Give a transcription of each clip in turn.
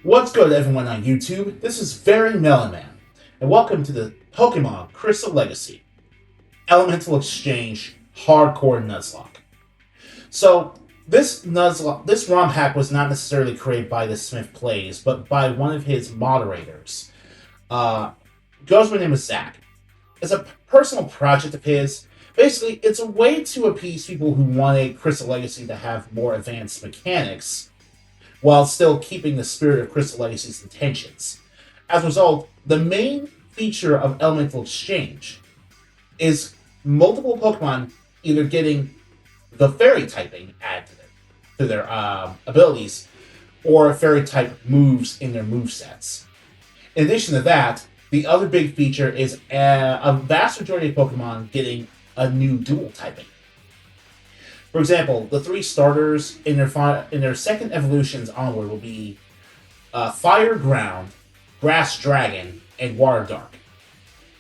What's good, everyone on YouTube? This is Very Melon Man, and welcome to the Pokemon Crystal Legacy Elemental Exchange Hardcore Nuzlocke. So, this ROM hack was not necessarily created by TheSmithPlays, but by one of his moderators. Goes by the name of Zach. It's a personal project of his. Basically, it's a way to appease people who want a Crystal Legacy to have more advanced mechanics, while still keeping the spirit of Crystal Legacy's intentions. As a result, the main feature of Elemental Exchange is multiple Pokemon either getting the Fairy typing added to their abilities, or Fairy type moves in their movesets. In addition to that, the other big feature is a vast majority of Pokemon getting a new duel typing. For example, the three starters in their second evolutions onward will be Fire Ground, Grass Dragon, and Water Dark.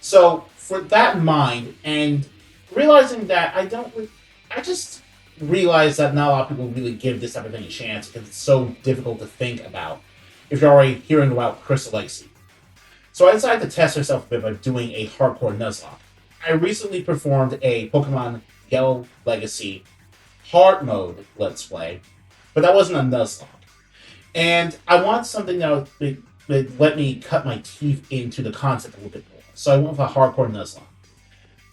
So, for that in mind, and realizing that I just realized that not a lot of people really give this type of thing a chance because it's so difficult to think about if you're already hearing about Crystal Legacy. So I decided to test myself a bit by doing a Hardcore Nuzlocke. I recently performed a Pokemon Yellow Legacy hard mode Let's Play, but that wasn't a Nuzlocke. And I want something that would let me cut my teeth into the concept a little bit more. So I went with a Hardcore Nuzlocke.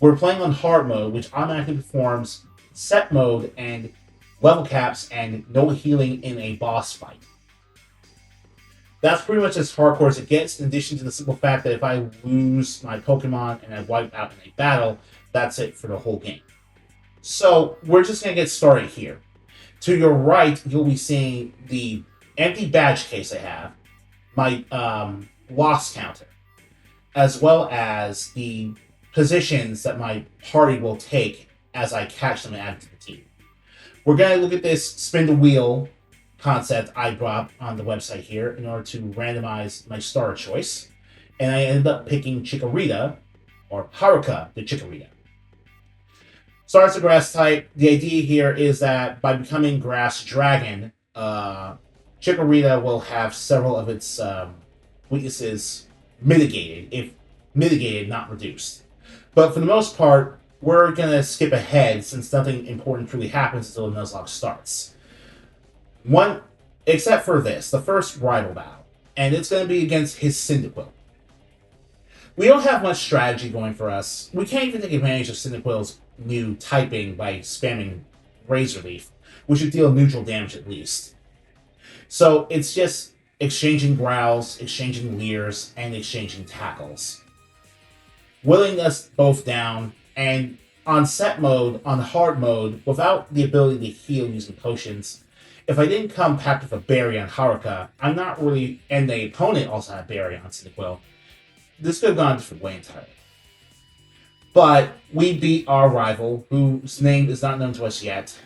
We're playing on hard mode, which automatically performs set mode and level caps and no healing in a boss fight. That's pretty much as hardcore as it gets, in addition to the simple fact that if I lose my Pokemon and I wipe out in a battle, that's it for the whole game. So, we're just going to get started here. To your right, you'll be seeing the empty badge case I have, my loss counter, as well as the positions that my party will take as I catch them and add to the team. We're going to look at this spin the wheel concept I brought on the website here in order to randomize my starter choice, and I ended up picking Chikorita, or Haruka the Chikorita. Starts a grass type. The idea here is that by becoming Grass Dragon, Chikorita will have several of its weaknesses mitigated, if mitigated, not reduced. But for the most part, we're going to skip ahead since nothing important truly happens until the Nuzlocke starts. Except for this, the first rival battle, and it's going to be against his Cyndaquil. We don't have much strategy going for us. We can't even take advantage of Cyndaquil's new typing by spamming Razor Leaf, which would deal neutral damage at least. So it's just exchanging growls, exchanging leers, and exchanging tackles. Whittling us both down, and on set mode, on hard mode, without the ability to heal using potions, if I didn't come packed with a berry on Haruka, I'm not really, and the opponent also had a berry on Cyndaquil, this could have gone a different way entirely. But we beat our rival, whose name is not known to us yet.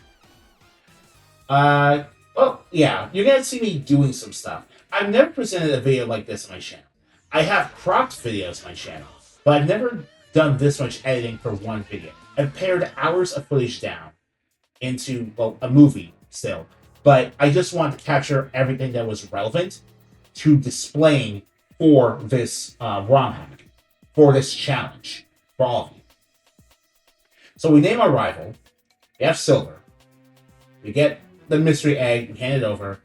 Well, yeah, you're going to see me doing some stuff. I've never presented a video like this on my channel. I have cropped videos on my channel, but I've never done this much editing for one video. I've pared hours of footage down into, well, a movie still, but I just wanted to capture everything that was relevant to displaying for this ROM hack, for this challenge, for all of you. So we name our rival, we have Silver, we get the mystery egg, we hand it over.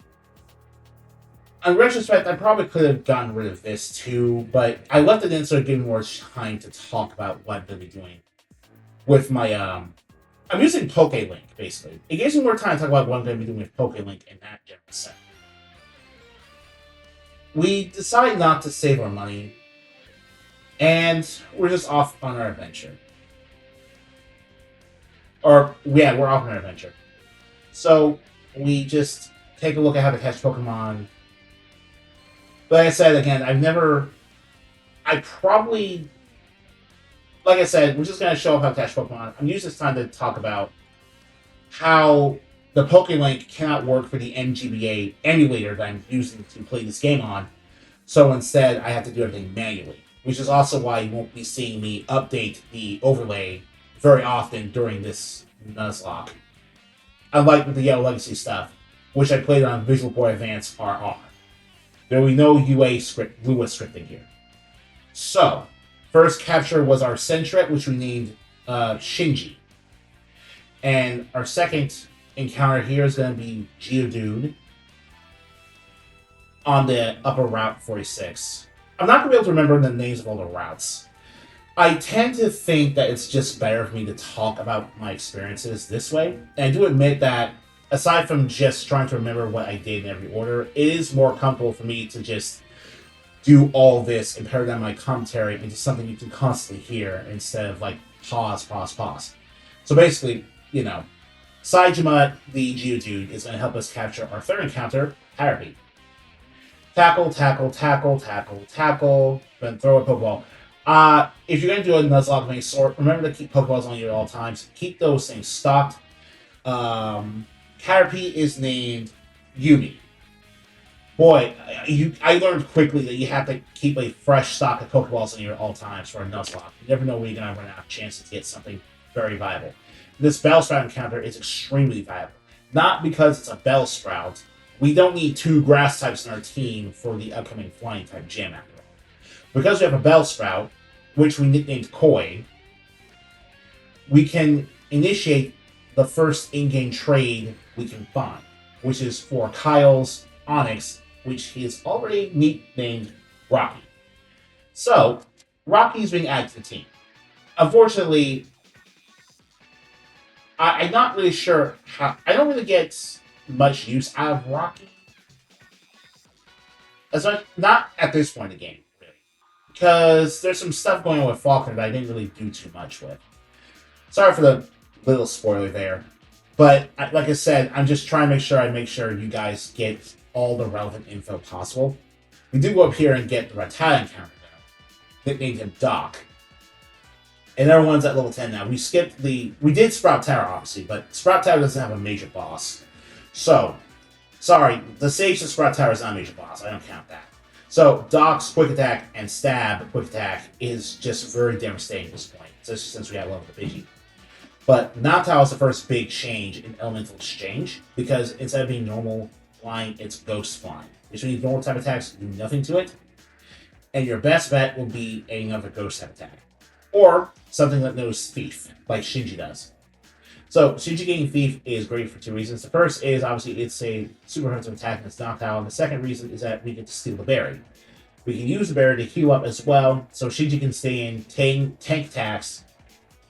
In retrospect, I probably could have gotten rid of this too, but I left it in so it gave me more time to talk about what I'm going to be doing with my, I'm using PokeLink, basically. It gives me more time to talk about what I'm going to be doing with PokeLink in that general set. We decide not to save our money, and we're just off on our adventure. Or, yeah, we're off on our adventure. So, we just take a look at how to catch Pokemon. Like I said, again, like I said, we're just going to show off how to catch Pokemon. I'm using this time to talk about how the PokeLink cannot work for the MGBA emulator that I'm using to play this game on. So instead, I have to do everything manually, which is also why you won't be seeing me update the overlay very often during this Nuzlocke. Unlike with the Yellow Legacy stuff, which I played on Visual Boy Advance RR. There will be no UA script, Lua scripting here. So, first capture was our Sentret, which we named Shinji. And our second encounter here is going to be Geodude on the upper Route 46. I'm not going to be able to remember the names of all the routes. I tend to think that it's just better for me to talk about my experiences this way. And I do admit that, aside from just trying to remember what I did in every order, it is more comfortable for me to just do all this and pare down my commentary into something you can constantly hear instead of like pause. So basically, you know, Saejima, the Geodude, is going to help us capture our third encounter, Caterpie. Tackle, then throw a Pokeball. If you're going to do a Nuzlocke of any sort, remember to keep Pokeballs on you at all times. Keep those things stocked. Caterpie is named Yumi. Boy, I learned quickly that you have to keep a fresh stock of Pokeballs on you at all times for a Nuzlocke. You never know when you're going to run out of chances to get something very viable. This Bellsprout encounter is extremely viable. Not because it's a Bellsprout. We don't need 2 grass types in our team for the upcoming flying type gym after all. Because we have a Bellsprout, which we nicknamed Koi, we can initiate the first in-game trade we can find, which is for Kyle's Onix, which he has already nicknamed Rocky. So, Rocky's being added to the team. Unfortunately, I'm not really sure how... I don't really get much use out of Rocky. As much, not at this point in the game, really. Because there's some stuff going on with Falcon that I didn't really do too much with. Sorry for the little spoiler there. But, like I said, I'm just trying to make sure you guys get all the relevant info possible. We do go up here and get the Rattata encounter, though. Nicknamed him Doc. And everyone's at level 10 now. We did Sprout Tower, obviously, but Sprout Tower doesn't have a major boss. So, sorry, the Sage to Sprout Tower is not a major boss. I don't count that. So, Doc's Quick Attack and Stab Quick Attack is just very devastating at this point, since we got level the Pidgey. But Noctowl is the first big change in Elemental Exchange, because instead of being normal flying, it's Ghost Flying. Which means normal type attacks do nothing to it, and your best bet will be another Ghost type attack. Or something that knows Thief, like Shinji does. So, Shinji getting Thief is great for 2 reasons. The first is, obviously, it's a super offensive attack against Noctowl, and the second reason is that we get to steal the berry. We can use the berry to heal up as well, so Shinji can stay in tank attacks.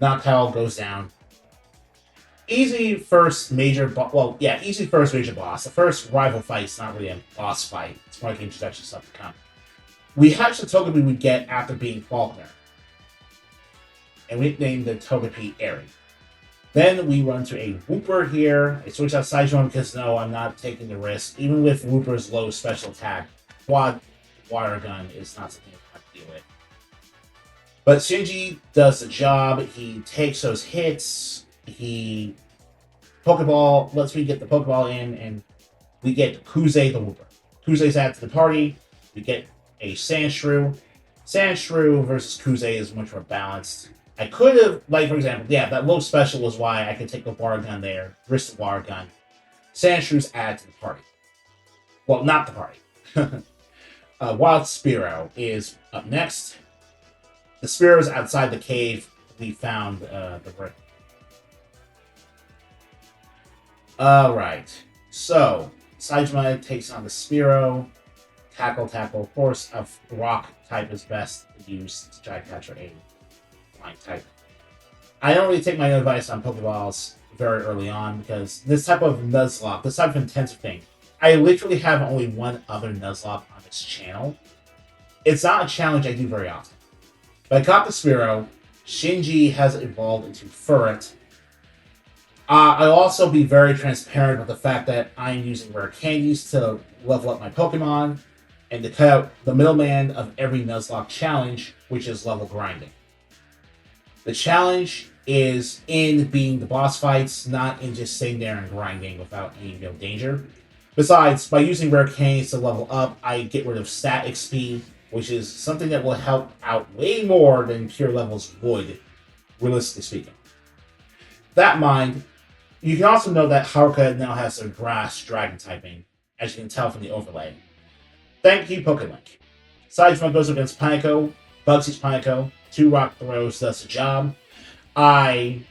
Noctowl goes down. Easy first major boss. Easy first major boss. The first rival fight is not really a boss fight. It's more like introduction stuff to come. We hatched the Togepi we get after being Faulkner. And we named the Togepi Airy. Then we run to a Wooper here. I switch out Saejima because no, I'm not taking the risk. Even with Wooper's low special attack, Quad Water Gun is not something I have to deal with. But Shinji does the job. He takes those hits. He Pokeball lets me get the Pokeball in, and we get Kuze the Wooper. Kuze's added to the party. We get a Sandshrew. Sandshrew versus Kuze is much more balanced. I could have, for example, that low special was why I could take the Water Gun there, risk the Water Gun. Sandshrew's added to the party. Well, not the party. Wild Spearow is up next. The Spearow is outside the cave. We found the brick. Alright, so Saejima takes on the Spearow. Tackle. Of course, a rock type is best to use to try to capture a flying type. I don't really take my advice on Pokeballs very early on because this type of Nuzlocke, this type of intensive thing, I literally have only one other Nuzlocke on this channel. It's not a challenge I do very often. But I caught the Spearow. Shinji has evolved into Furret. I'll also be very transparent with the fact that I'm using rare candies to level up my Pokemon and to cut out the middleman of every Nuzlocke challenge, which is level grinding. The challenge is in being the boss fights, not in just sitting there and grinding without any real danger. Besides, by using rare candies to level up, I get rid of stat XP, which is something that will help out way more than pure levels would, realistically speaking. That in mind, you can also know that Haruka now has a grass dragon typing, as you can tell from the overlay. Thank you, PokeLink. Sideswipe goes against Pineco. Bugsy's Pineco. 2 rock throws does the job. I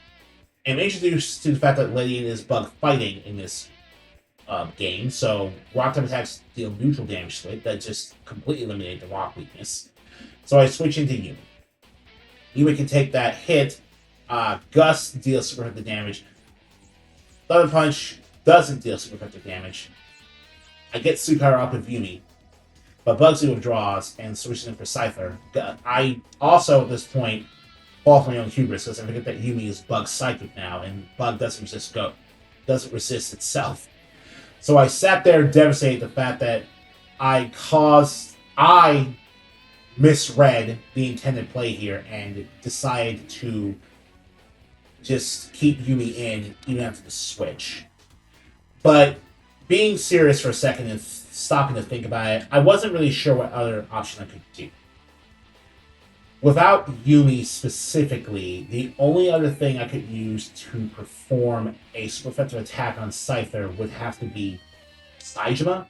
am introduced to the fact that Ledian is bug fighting in this game, so rock type attacks deal neutral damage to it. That just completely eliminate the rock weakness. So I switch into Yumi. Yumi can take that hit. Gust deals super effective damage. Thunder Punch doesn't deal super effective damage. I get Super Power up with Yumi, but Bugsy withdraws and switches in for Cypher. I also, at this point, fall for my own hubris because I forget that Yumi is Bug Psychic now, and Bug doesn't resist itself. So I sat there devastated the fact that I misread the intended play here and decided to just keep Yumi in even after the switch. But being serious for a second and stopping to think about it, I wasn't really sure what other option I could do. Without Yumi specifically, the only other thing I could use to perform a super effective attack on Scyther would have to be Saijima.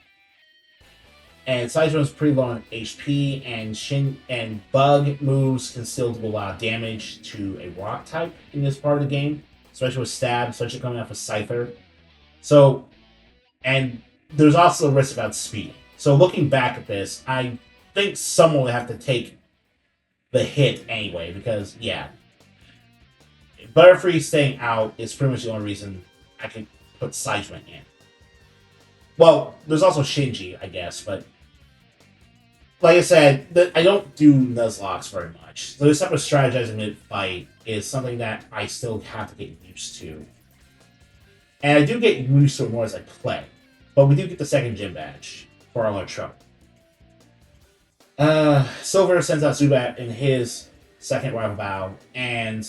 And Saijima is pretty low on HP, and Bug moves can still do a lot of damage to a rock type in this part of the game, especially with Stab, especially coming off of Scyther. So, and there's also a risk about speed. So looking back at this, I think someone would have to take the hit anyway, because, yeah, Butterfree staying out is pretty much the only reason I could put Saijima in. Well, there's also Shinji, I guess, but like I said, I don't do Nuzlockes very much. So this type of strategizing mid-fight is something that I still have to get used to. And I do get used to it more as I play. But we do get the second gym badge for all our trouble. Silver sends out Zubat in his second rival battle, and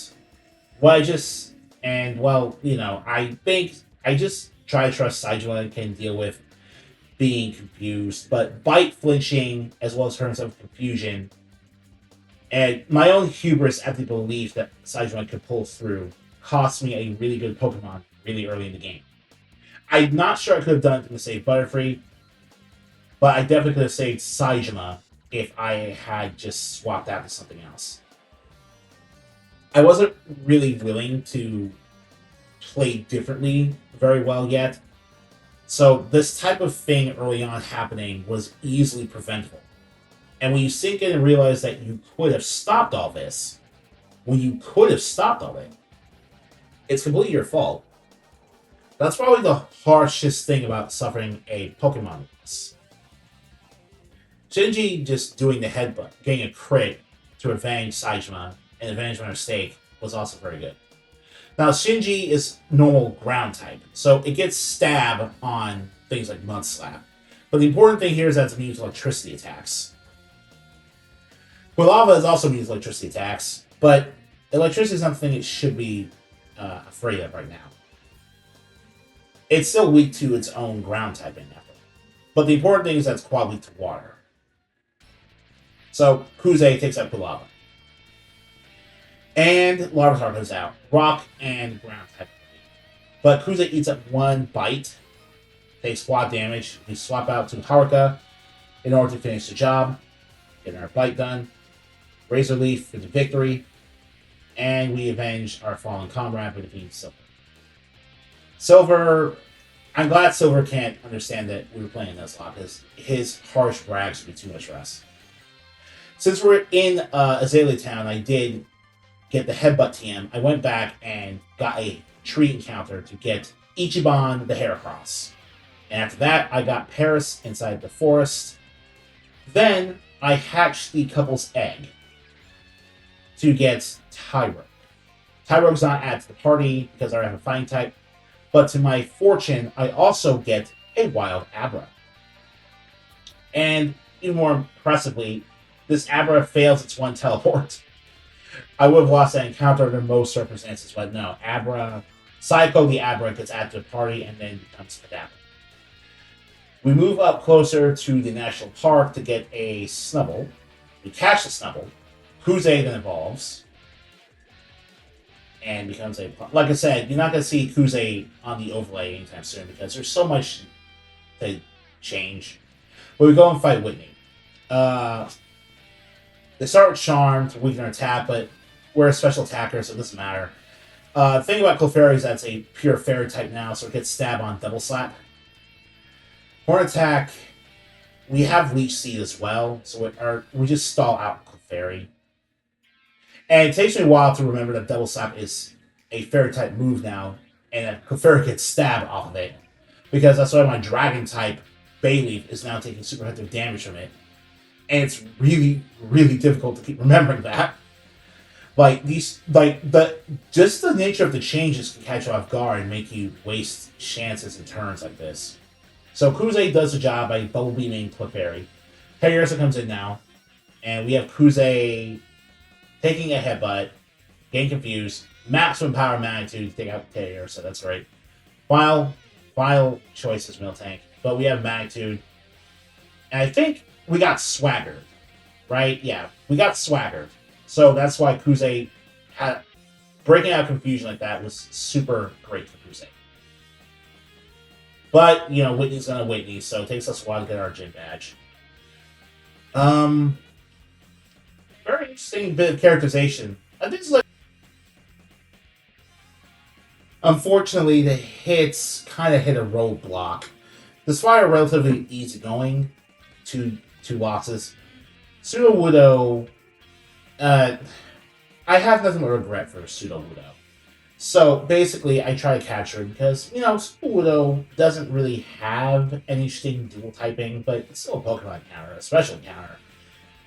I think I just try to trust Saijima can deal with being confused, but Bite flinching as well as terms of confusion, and my own hubris at the belief that Saijima could pull through cost me a really good Pokemon really early in the game. I'm not sure I could have done it to save Butterfree, but I definitely could have saved Saijima if I had just swapped out to something else. I wasn't really willing to play differently very well yet, so this type of thing early on happening was easily preventable. And when you sink in and realize that you could have stopped all this, it's completely your fault. That's probably the harshest thing about suffering a Pokemon loss. Shinji just doing the headbutt, getting a crit to avenge Saijima and avenge my mistake was also very good. Now, Shinji is normal ground type, so it gets stab on things like Mud Slap. But the important thing here is that it's immune to electricity attacks. Quilava is also immune to electricity attacks, but electricity is not the thing it should be afraid of right now. It's still weak to its own ground typing method. But the important thing is that it's quite weak to water. So, Kuze takes out Quilava. And Larvitar goes out. Rock and ground type. But Kuze eats up one bite. Takes squad damage. We swap out to Haruka in order to finish the job. Getting our bite done. Razor Leaf for the victory. And we avenge our fallen comrade with defeating Silver. Silver, I'm glad Silver can't understand that we were playing Nuzlocke, because his harsh brags would be too much for us. Since we're in Azalea Town, I did get the Headbutt TM. I went back and got a tree encounter to get Ichiban the Heracross. And after that, I got Paris inside the forest. Then I hatched the couple's egg to get Tyrogue. Tyrogue's not added to the party because I already have a fighting type. But to my fortune, I also get a wild Abra. And even more impressively, this Abra fails its one teleport. I would have lost that encounter under most circumstances, but no. Psycho the Abra gets added to the party and then becomes Kadabra. We move up closer to the national park to get a Snubble. We catch the Snubble. Kuze then evolves. And becomes a... Like I said, you're not going to see Kuze on the overlay anytime soon because there's so much to change. But we go and fight Whitney. They start with Charm to weaken our attack, but we're a special attacker, so it doesn't matter. The thing about Clefairy is that's a pure fairy type now, so it gets stab on double slap. Horn attack, we have Leech Seed as well, so we just stall out Clefairy. And it takes me a while to remember that double slap is a fairy type move now, and that Clefairy gets stabbed off of it. Because that's why my dragon type Bayleaf is now taking super effective damage from it. And it's really, really difficult to keep remembering that. Just the nature of the changes can catch you off guard and make you waste chances and turns like this. So Kuze does the job by bubble beaming Clefairy. Hariyasa comes in now, and we have Kuze taking a headbutt, getting confused, maximum power magnitude to take out Hariyasa, that's right. Final choice is Miltank, but we have magnitude. And I think we got swaggered, right? Yeah, we got swaggered. So that's why Kuze had breaking out confusion like that was super great for Kuze. But, Whitney's gonna Whitney, so it takes us a while to get our gym badge. Very interesting bit of characterization. I think it's like unfortunately the hits kind of hit a roadblock. Despite a relatively easygoing two losses, Sudowoodo, I have nothing but regret for Sudowoodo. So basically, I try to capture it because, Sudowoodo doesn't really have any interesting dual typing, but it's still a Pokemon counter, a special encounter.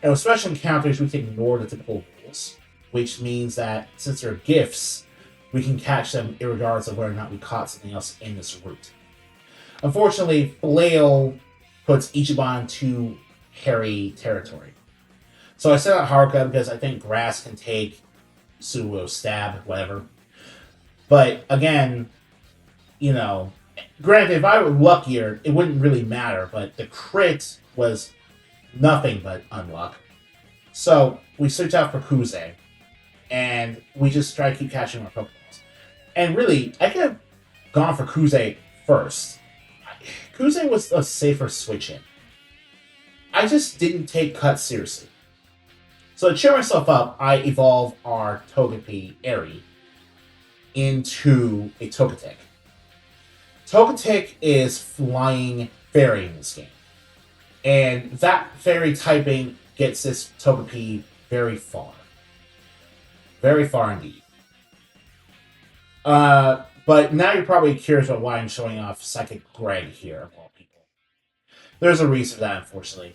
And with special encounters, we can ignore the typical rules, which means that since they're gifts, we can catch them irregardless of whether or not we caught something else in this route. Unfortunately, Flail puts Ichiban to hairy territory. So I set out Haruka because I think Grass can take Sudowoodo's stab, whatever. But again, granted, if I were luckier, it wouldn't really matter, but the crit was nothing but unluck. So we switch out for Kuze, and we just try to keep catching our Pokeballs. And really, I could have gone for Kuze first. Kuze was a safer switch in. I just didn't take Cut seriously. So to cheer myself up, I evolve our Togepi Airy into a Togetic. Togetic is flying fairy in this game. And that fairy typing gets this Togepi very far. Very far indeed. But now you're probably curious about why I'm showing off Psychic Greg here, of all people. There's a reason for that, unfortunately.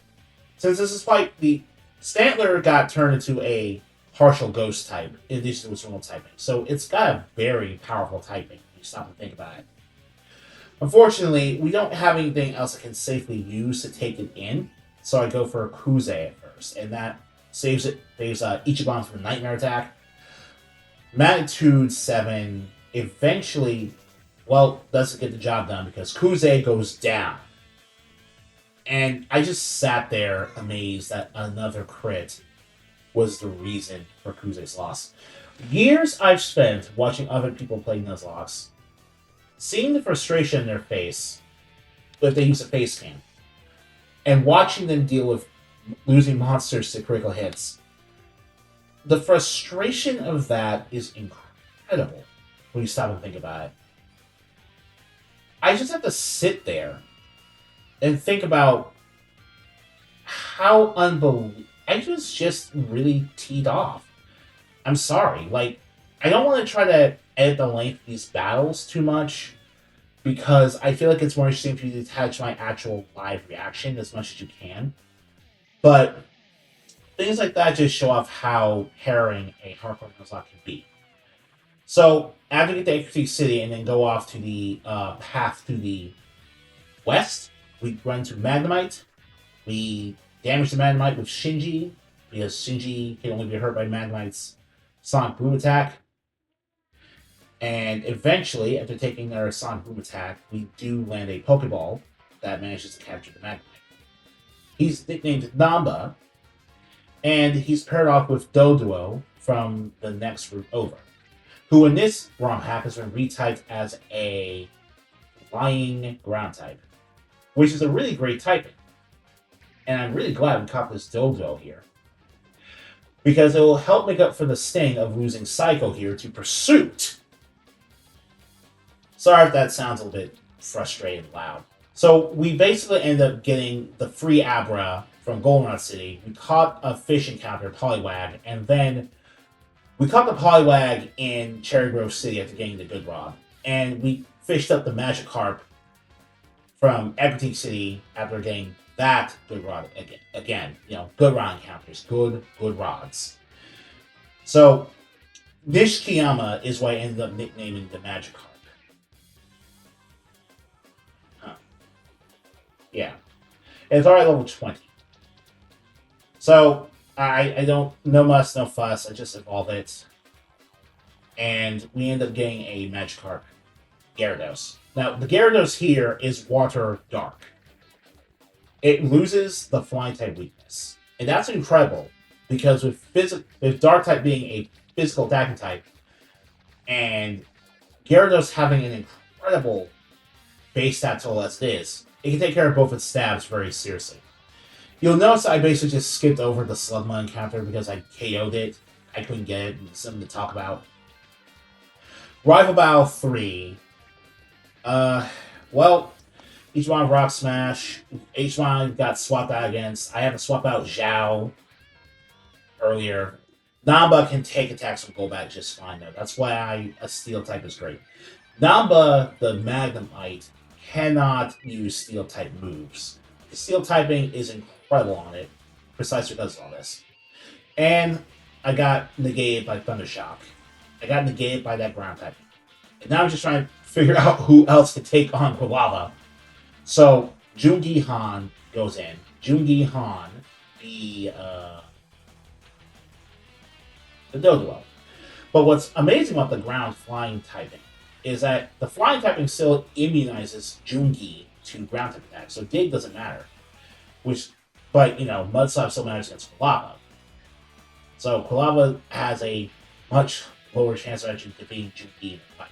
Since this is like the Stantler got turned into a partial ghost type in addition to its normal typing. So it's got a very powerful typing if you stop and think about it. Unfortunately, we don't have anything else I can safely use to take it in, so I go for Kuze at first, and that saves Ichiban from a Nightmare attack. Magnitude 7 eventually, doesn't get the job done because Kuze goes down. And I just sat there amazed that another crit was the reason for Kuze's loss. Years I've spent watching other people play Nuzlocke, seeing the frustration in their face if they use a face cam, and watching them deal with losing monsters to critical hits. The frustration of that is incredible when you stop and think about it. I just have to sit there and think about how unbelievable. I was just really teed off. I'm sorry. I don't want to try to edit the length of these battles too much because I feel like it's more interesting for you to attach my actual live reaction as much as you can. But things like that just show off how harrowing a Hardcore Nuzlocke can be. So, after we get to Gamefreak City and then go off to the path to the west, we run to Magnemite. We damage the Magnemite with Shinji, because Shinji can only be hurt by Magnemite's Sonic Boom attack. And eventually, after taking our Sonic Boom attack, we do land a Pokeball that manages to capture the Magnemite. He's nicknamed Namba, and he's paired off with Doduo from the next route over, who in this Romhack has been retyped as a Flying Ground type, which is a really great typing. And I'm really glad we caught this Dodo here. Because it will help make up for the sting of losing Psycho here to Pursuit. Sorry if that sounds a little bit frustrating and loud. So we basically end up getting the free Abra from Goldenrod City. We caught a fish encounter, Poliwag, and then we caught the Poliwag in Cherry Grove City after getting the Good Rod. And we fished up the Magikarp from Equity City after getting that Good Rod again. Good Rod encounters. Good rods. So, Nishikiyama is what I ended up nicknaming the Magikarp. Huh. Yeah. And it's already level 20. So, I don't, no muss, no fuss, I just evolve it. And we end up getting a Magikarp Gyarados. Now, the Gyarados here is Water Dark. It loses the Flying type weakness. And that's incredible, because with Dark type being a physical attacking type, and Gyarados having an incredible base stat total as it is, it can take care of both its stabs very seriously. You'll notice I basically just skipped over the Slugma encounter because I KO'd it. I couldn't get it. It's something to talk about. Rival Battle 3. Well, each one Rock Smash. Each one got swapped out against. I had to swap out Zhao earlier. Namba can take attacks from Golbat just fine, though. That's why a Steel type is great. Namba, the Magnemite, cannot use Steel type moves. The Steel typing is incredible on it, precisely because of all this. And I got negated by Thundershock. I got negated by that ground type. And now I'm just trying to figure out who else to take on Quilava. So, Jungi Han goes in. Jungi Han, the Doduo. But what's amazing about the ground flying typing is that the flying typing still immunizes Jungi to ground type attacks, so Dig doesn't matter. But Mud Slap still matters against Quilava. So Quilava has a much lower chance of actually defeating Jungi in the fight.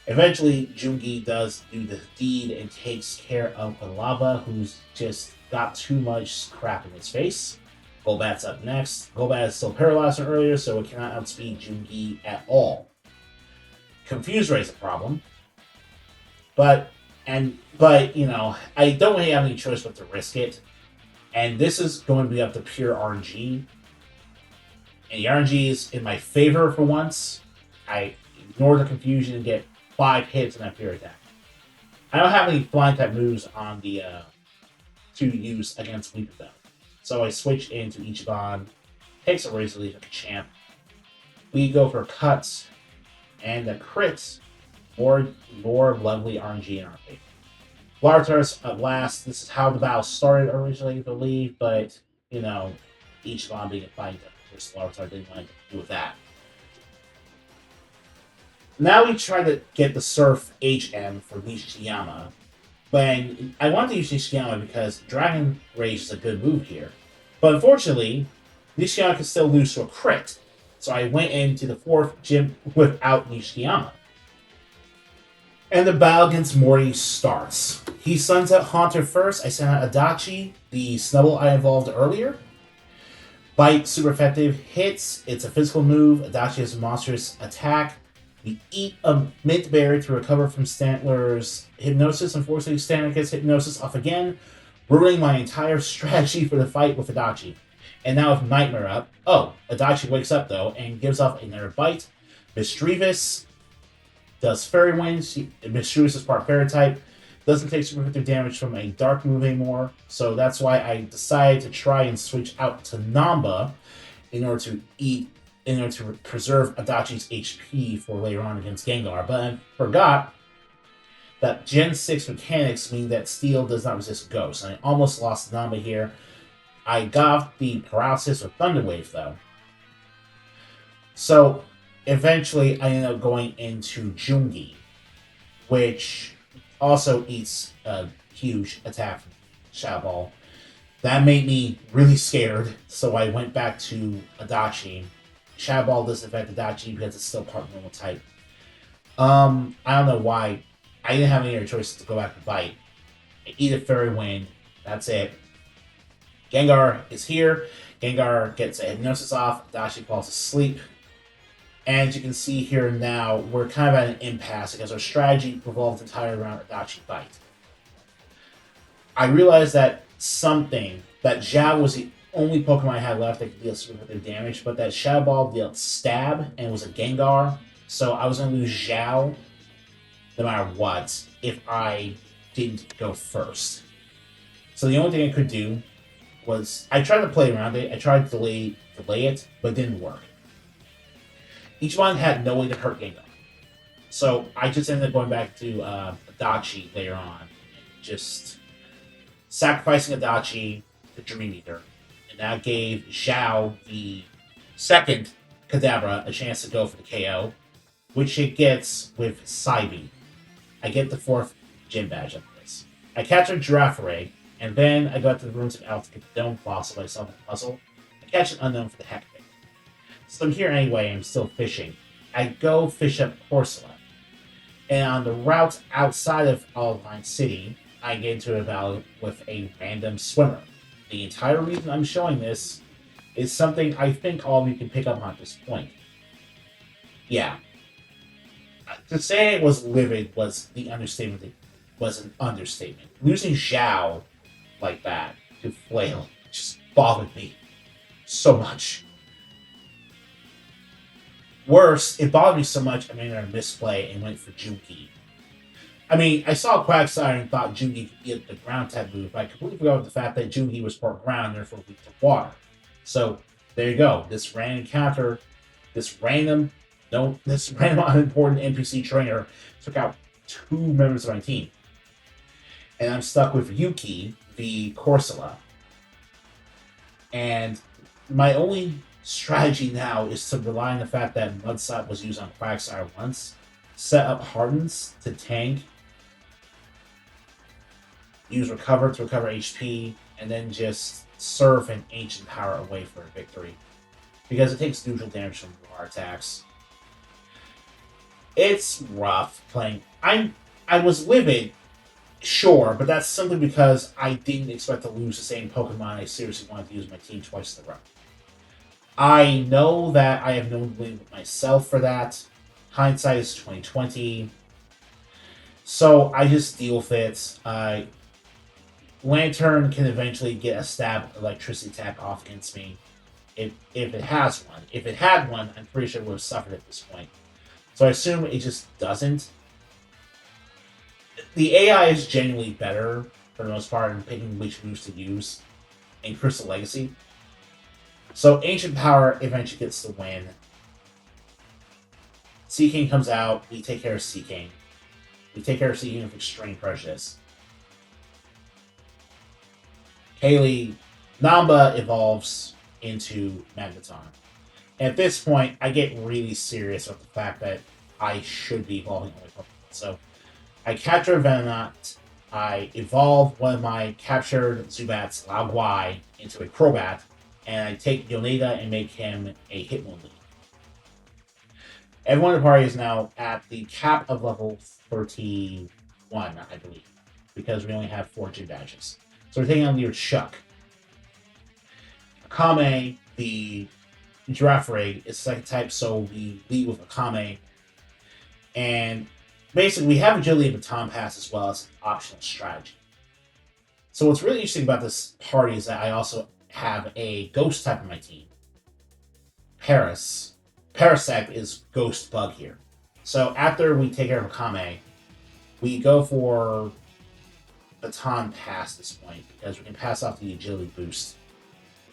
Eventually, Jungi does do the deed and takes care of Quilava, who's just got too much crap in his face. Golbat's up next. Golbat is still paralyzed from earlier, so it cannot outspeed Jungi at all. Confuse Ray is a problem. But I don't really have any choice but to risk it. And this is going to be up to pure RNG. And the RNG is in my favor for once. I ignore the confusion and get 5 hits in that pure attack. I don't have any flying type moves on the to use against Weeping Bell. So I switch into Ichiban, takes a Razor Leaf at the champ. We go for cuts and a crit. More lovely RNG in our favor. Lartar's at last. This is how the battle started originally, I believe, but Ichiban being a fighting type. Of course, Lartar didn't want to do with that. Now we try to get the Surf HM for Nishiyama. When I wanted to use Nishiyama because Dragon Rage is a good move here. But unfortunately, Nishiyama can still lose to a crit. So I went into the 4th gym without Nishiyama. And the battle against Morty starts. He sends out Haunter first. I send out Adachi, the Snubble I evolved earlier. Bite, super effective. Hits, it's a physical move. Adachi has a monstrous attack. We eat a Mint Berry to recover from Stantler's Hypnosis. Unfortunately, Stantler gets Hypnosis off again, ruining my entire strategy for the fight with Adachi. And now with Nightmare up. Oh, Adachi wakes up though and gives off another bite. Mischievous does Fairy Wind. Mischievous is part Fairy type. Doesn't take super effective damage from a dark move anymore. So that's why I decided to try and switch out to Namba in order to preserve Adachi's HP for later on against Gengar. But I forgot that Gen 6 mechanics mean that Steel does not resist Ghost. And I almost lost Namba here. I got the paralysis with Thunder Wave though. So eventually I ended up going into Jungi, which also eats a huge attack from Shadow Ball. That made me really scared, so I went back to Adachi. Shadow Ball doesn't affect Adachi because it's still part normal type. I don't know why. I didn't have any other choices to go back to Bite. I eat a Fairy Wind. That's it. Gengar is here. Gengar gets a hypnosis off. Adachi falls asleep. And you can see here now, we're kind of at an impasse because our strategy revolved entirely around Adachi Bite. I realized that Zhao was the only Pokemon I had left that could deal significant damage, but that Shadow Ball dealt Stab and was a Gengar, so I was going to lose Zhao no matter what if I didn't go first. So the only thing I could do was, I tried to play around it, I tried to delay it, but it didn't work. Each one had no way to hurt Gengar. So I just ended up going back to Adachi later on, just sacrificing Adachi to Dream Eater. And that gave Zhao, the second Kadabra, a chance to go for the KO, which it gets with Psybe. I get the 4th gym badge of this. I captured Girafarig, and then I got to the Ruins of Elf to get the Dome Fossil by solving the puzzle. I catch an Unknown for the heck of it. So I'm here anyway, I'm still fishing. I go fish up Corsola. And on the route outside of Alpine City, I get into a battle with a random swimmer. The entire reason I'm showing this is something I think all of you can pick up on at this point. Yeah. To say it was livid was an understatement. Losing Zhao like that to Flail just bothered me so much. Worse, it bothered me so much I made a misplay and went for Junki. I mean, I saw Quagsire and thought Junki could get the ground type move, but I completely forgot about the fact that Junki was part ground and therefore weak to water. So there you go. This random encounter, this random unimportant NPC trainer took out 2 members of my team. And I'm stuck with Yuki, the Corsola. And my only strategy now is to rely on the fact that Mudslap was used on Quagsire once, set up Hardens to tank, use Recover to recover HP, and then just surf an Ancient Power away for a victory. Because it takes neutral damage from our attacks. It's rough playing. I was livid, sure, but that's simply because I didn't expect to lose the same Pokemon I seriously wanted to use my team twice in a row. I know that I have no blame with myself for that. Hindsight is 2020. So I just deal with it. Lantern can eventually get a stab electricity attack off against me. If it has one. If it had one, I'm pretty sure it would have suffered at this point. So I assume it just doesn't. The AI is genuinely better, for the most part, in picking which moves to use in Crystal Legacy. So Ancient Power eventually gets the win. Seaking comes out, we take care of Seaking. We take care of Seaking with Extreme Prejudice. Haley, Namba evolves into Magneton. And at this point, I get really serious about the fact that I should be evolving only Pokemon. So I capture Venonat, I evolve one of my captured Zubats, Laoguai, into a Crobat, and I take Yoneda and make him a Hitmonlee. Everyone in the party is now at the cap of level 31, I believe, because we only have 4 gym badges. So we're taking on your Chuck. Akame, the Girafarig, is second type, so we lead with Akame. And basically, we have Agility and Baton Pass as well as an optional strategy. So what's really interesting about this party is that I also have a Ghost type in my team. Parasect is Ghost Bug here. So after we take care of Akame, we go for Baton Pass this point, because we can pass off the Agility boost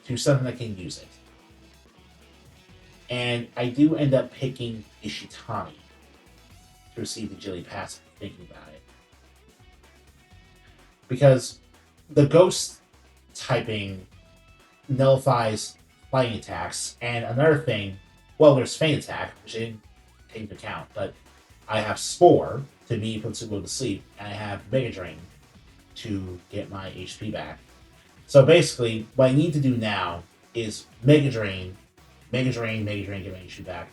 to something that can use it. And I do end up picking Ishitani to receive the Agility Pass, thinking about it. Because the Ghost typing nullifies fighting attacks, and another thing, well, there's Feint Attack, which I didn't take into account, but I have Spore to be put to go to sleep, and I have Mega Drain to get my HP back. So basically, what I need to do now is Mega Drain, get my HP back.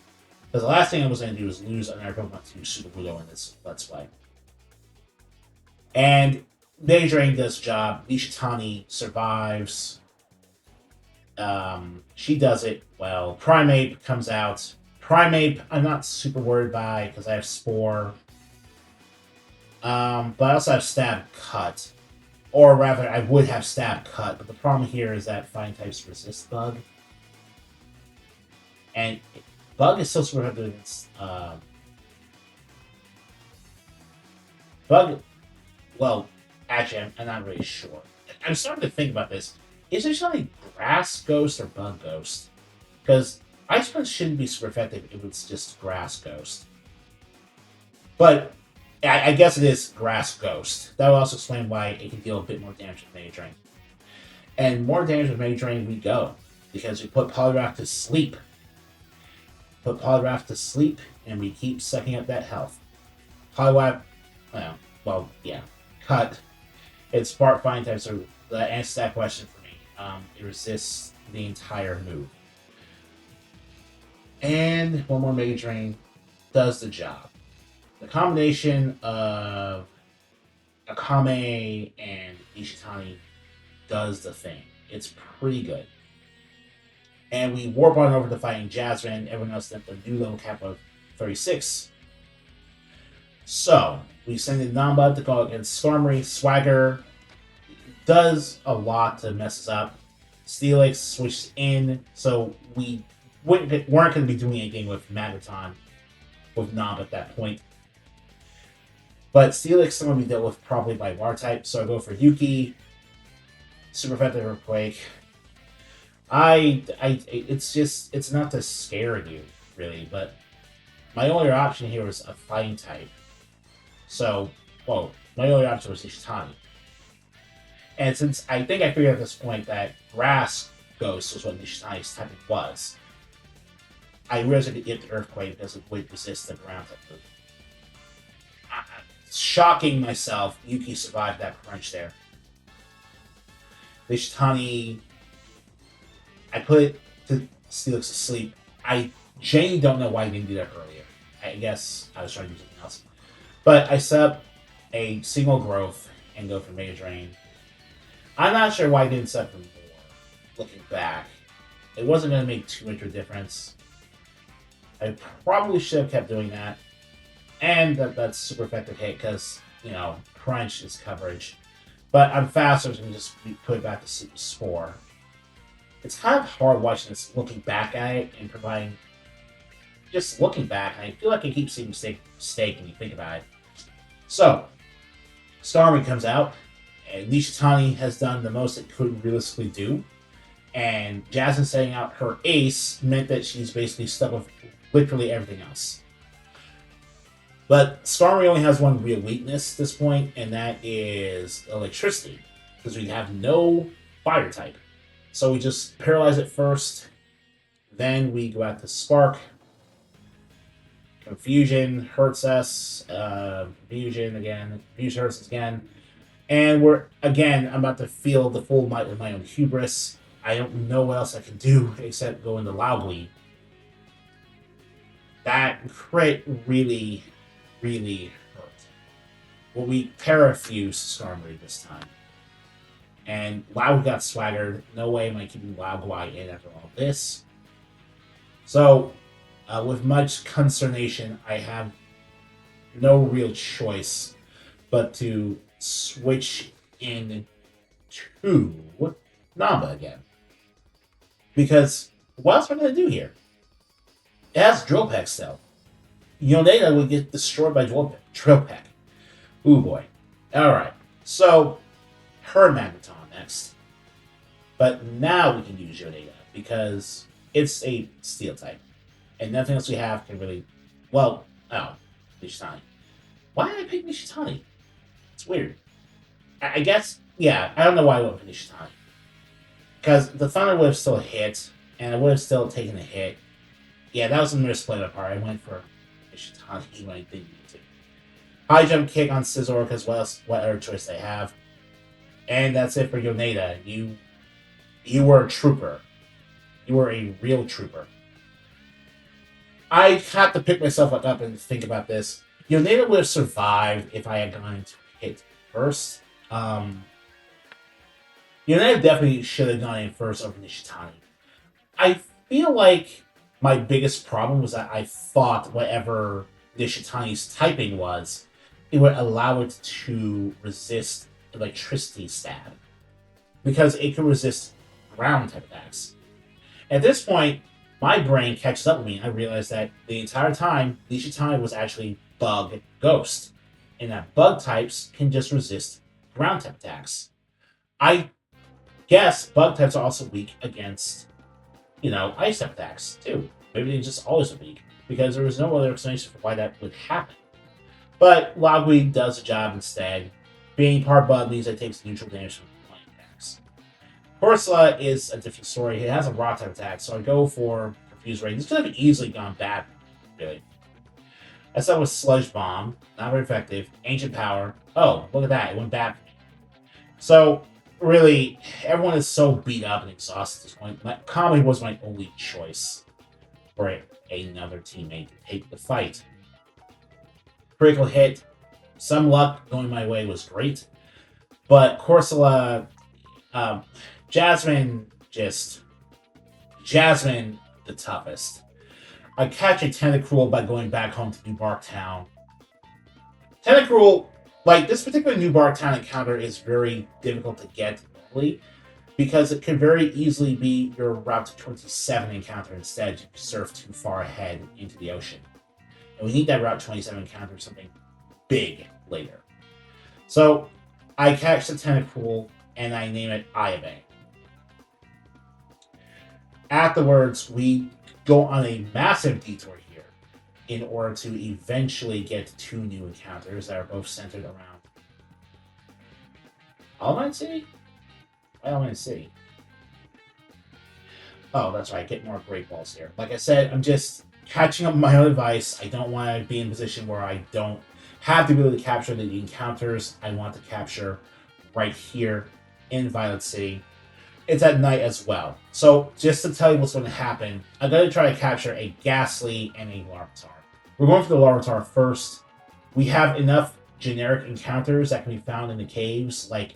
Because the last thing I was going to do is lose another Pokemon to Super Budo in this Let's Play. And Mega Drain does the job. Ishitani survives. She does it well. Primeape comes out. Primeape, I'm not super worried by because I have Spore. But I also have Stab Cut. Or rather, I would have Stab Cut, but the problem here is that Flying types resist Bug. And Bug is still super effective against. Bug. Well, actually, I'm not really sure. I'm starting to think about this. Is it something Grass Ghost or Bug Ghost? Because Ice Punch shouldn't be super effective if it's just Grass Ghost. But I guess it is Grass Ghost. That will also explain why it can deal a bit more damage with Mega Drain. And more damage with Mega Drain we go. Because we put Poliwrath to sleep. Put Poliwrath to sleep, and we keep sucking up that health. Poliwrath, well, yeah. Cut. It's Spark Flying type, so that answers that question for me. It resists the entire move. And one more Mega Drain does the job. The combination of Akame and Ishitani does the thing. It's pretty good. And we warp on over to fighting Jazzman, everyone else at the new level cap of 36. So, we send in Namba to go against Skarmory. Swagger does a lot to mess us up. Steelix switches in, so we weren't going to be doing anything with Magneton, with Namba at that point. But Steelix is going to be dealt with probably by Water-type, so I go for Yuki. Super effective Earthquake. It's not to scare you, really, but my only option here was a fighting type. So, well, my only option was Ishitani. And since I think I figured at this point that Grass Ghost was what Ishitani's type was, I realized I could get the Earthquake because it would resist the ground type move. Shocking myself, Yuki survived that crunch there. Ishitani, I put it to Steelix to sleep. I genuinely don't know why I didn't do that earlier. I guess I was trying to do something else. But I set up a single growth and go for Mega Drain. I'm not sure why I didn't set for more, looking back. It wasn't going to make too much of a difference. I probably should have kept doing that. And that's super effective hit because, crunch is coverage. But I'm faster, so I can just put it back to Spore. It's kind of hard watching this, looking back at it and providing. Just looking back, and I feel like I keep seeing mistake when you think about it. So, Starmie comes out, and Nishitani has done the most it could realistically do. And Jasmine setting out her ace meant that she's basically stuck with literally everything else. But Starmie only has one real weakness at this point, and that is electricity. Because we have no fire type. So we just paralyze it first. Then we go out to Spark. Confusion hurts us. Confusion again. Confusion hurts us again. And I'm about to feel the full might of my own hubris. I don't know what else I can do except go into loudly. That crit really, really hurt. Well, we parafuse Skarmory this time. And Loud got swaggered. No way am I keeping Loudguai in after all this. So, with much consternation, I have no real choice but to switch in to Namba again. Because what else am I going to do here? It has Drill Peck still. Yoneda would get destroyed by Drill Peck. Ooh boy. Alright, so her Magneton next. But now we can use Yoneda because it's a Steel type. And nothing else we have can really... Nishitani. Why did I pick Nishitani? It's weird. I guess, I don't know why I went for Nishitani. Because the Thunder would have still hit, and I would have still taken a hit. Yeah, that was a misplay on my part. I went for Nishitani when I didn't need to. High jump kick on Scizor, because what other choice they have. And that's it for Yoneda. You were a trooper. You were a real trooper. I have to pick myself up and think about this. Yoneda would have survived if I had gone to hit first. Yoneda definitely should have gone in first over Nishitani. I feel like my biggest problem was that I thought whatever Nishitani's typing was, it would allow it to resist electricity stab because it could resist ground type attacks. At this point, my brain catches up with me. I realized that the entire time, Nishitani was actually bug ghost, and that bug types can just resist ground type attacks. I guess bug types are also weak against, ice type attacks too. Maybe they just always weak because there was no other explanation for why that would happen. But Logweed does the job instead. Being part bug means it takes neutral damage from flying attacks. Corsola is a different story. It has a rock type attack, so I go for Confuse Ray. This could have easily gone bad, really. I start with Sludge Bomb, not very effective. Ancient Power. Oh, look at that. It went bad for me. So, really, everyone is so beat up and exhausted at this point. Kami was my only choice for another teammate to take the fight. Critical hit. Some luck going my way was great. But Corsola, Jasmine the toughest. I catch a Tentacruel by going back home to New Bark Town. Tentacruel, this particular New Bark Town encounter is very difficult to get normally because it could very easily be your Route 27 encounter instead. You surf too far ahead into the ocean. And we need that Route 27 encounter something big later. So I catch the Tentacruel and I name it Ayabe. Afterwards, we go on a massive detour here in order to eventually get two new encounters that are both centered around Element City? Element City. Oh, that's right. Get more Great Balls here. Like I said, I'm just catching up my own advice. I don't want to be in a position where I don't have the ability to capture the encounters I want to capture right here in Violet City. It's at night as well. So, just to tell you what's going to happen, I'm going to try to capture a Ghastly and a Larvitar. We're going for the Larvitar first. We have enough generic encounters that can be found in the caves, like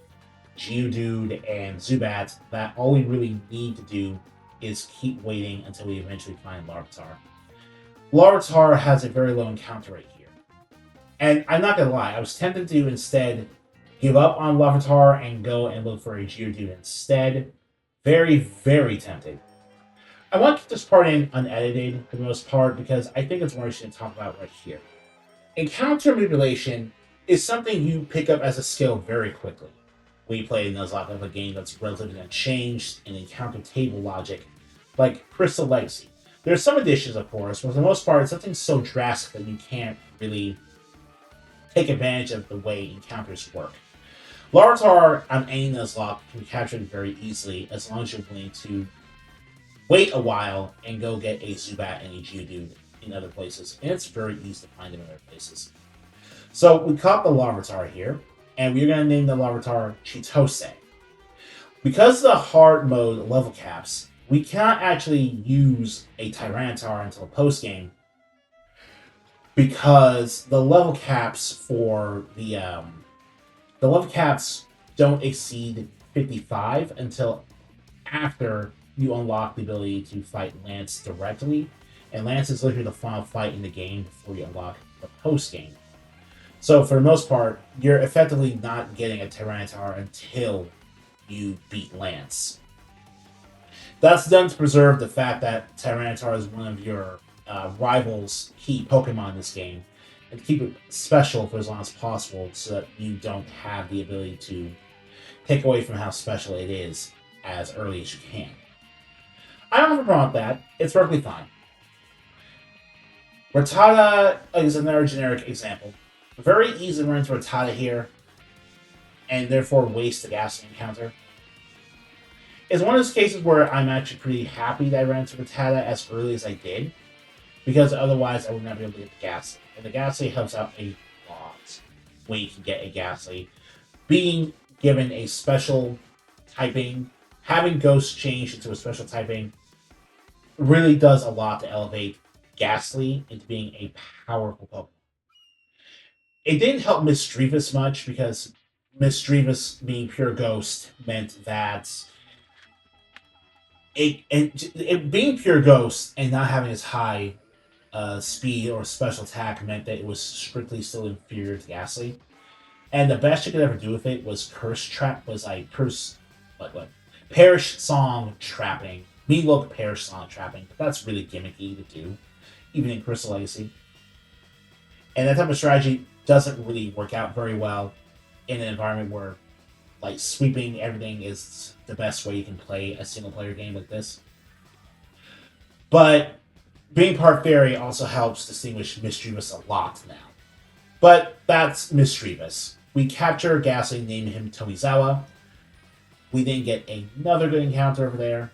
Geodude and Zubat, that all we really need to do is keep waiting until we eventually find Larvitar. Larvitar has a very low encounter rate here. And I'm not going to lie, I was tempted to instead give up on Larvitar and go and look for a Geodude instead. Very, very tempted. I want to keep this part in unedited for the most part because I think it's more interesting to talk about right here. Encounter manipulation is something you pick up as a skill very quickly when you play a Nuzlocke of a game that's relatively unchanged and encounter table logic, like Crystal Legacy. There's some additions, of course, but for the most part, it's something so drastic that you can't really take advantage of the way encounters work. Larvitar on any Nuzlocke can be captured very easily as long as you're willing to wait a while and go get a Zubat and a Geodude in other places. And it's very easy to find them in other places. So we caught the Larvitar here, and we're going to name the Larvitar Chitose. Because of the hard mode level caps, we cannot actually use a Tyranitar until post-game because the level caps for the level caps don't exceed 55 until after you unlock the ability to fight Lance directly. And Lance is literally the final fight in the game before you unlock the post-game. So for the most part, you're effectively not getting a Tyranitar until you beat Lance. That's done to preserve the fact that Tyranitar is one of your rival's key Pokemon in this game, and to keep it special for as long as possible so that you don't have the ability to take away from how special it is as early as you can. I don't have a problem with that. It's perfectly fine. Rattata is another generic example. Very easy to run into Rattata here, and therefore waste the Ghastly encounter. It's one of those cases where I'm actually pretty happy that I ran into Rattata as early as I did, because otherwise I would not be able to get the Ghastly. And the Ghastly helps out a lot when you can get a Ghastly. Being given a special typing, having Ghost change into a special typing, really does a lot to elevate Ghastly into being a powerful Pokemon. It didn't help Misdreavus much because Misdreavus being pure Ghost meant that it being pure ghost and not having as high speed or special attack meant that it was strictly still inferior to Ghastly. And the best you could ever do with it was curse trap was like curse what perish song trapping. Me look perish song trapping, but that's really gimmicky to do, even in Crystal Legacy. And that type of strategy doesn't really work out very well in an environment where like sweeping everything is the best way you can play a single player game like this. But being part fairy also helps distinguish Mischievous a lot now. But that's Mischievous. We capture Ghastly, name him Tomizawa. We then get another good encounter over there.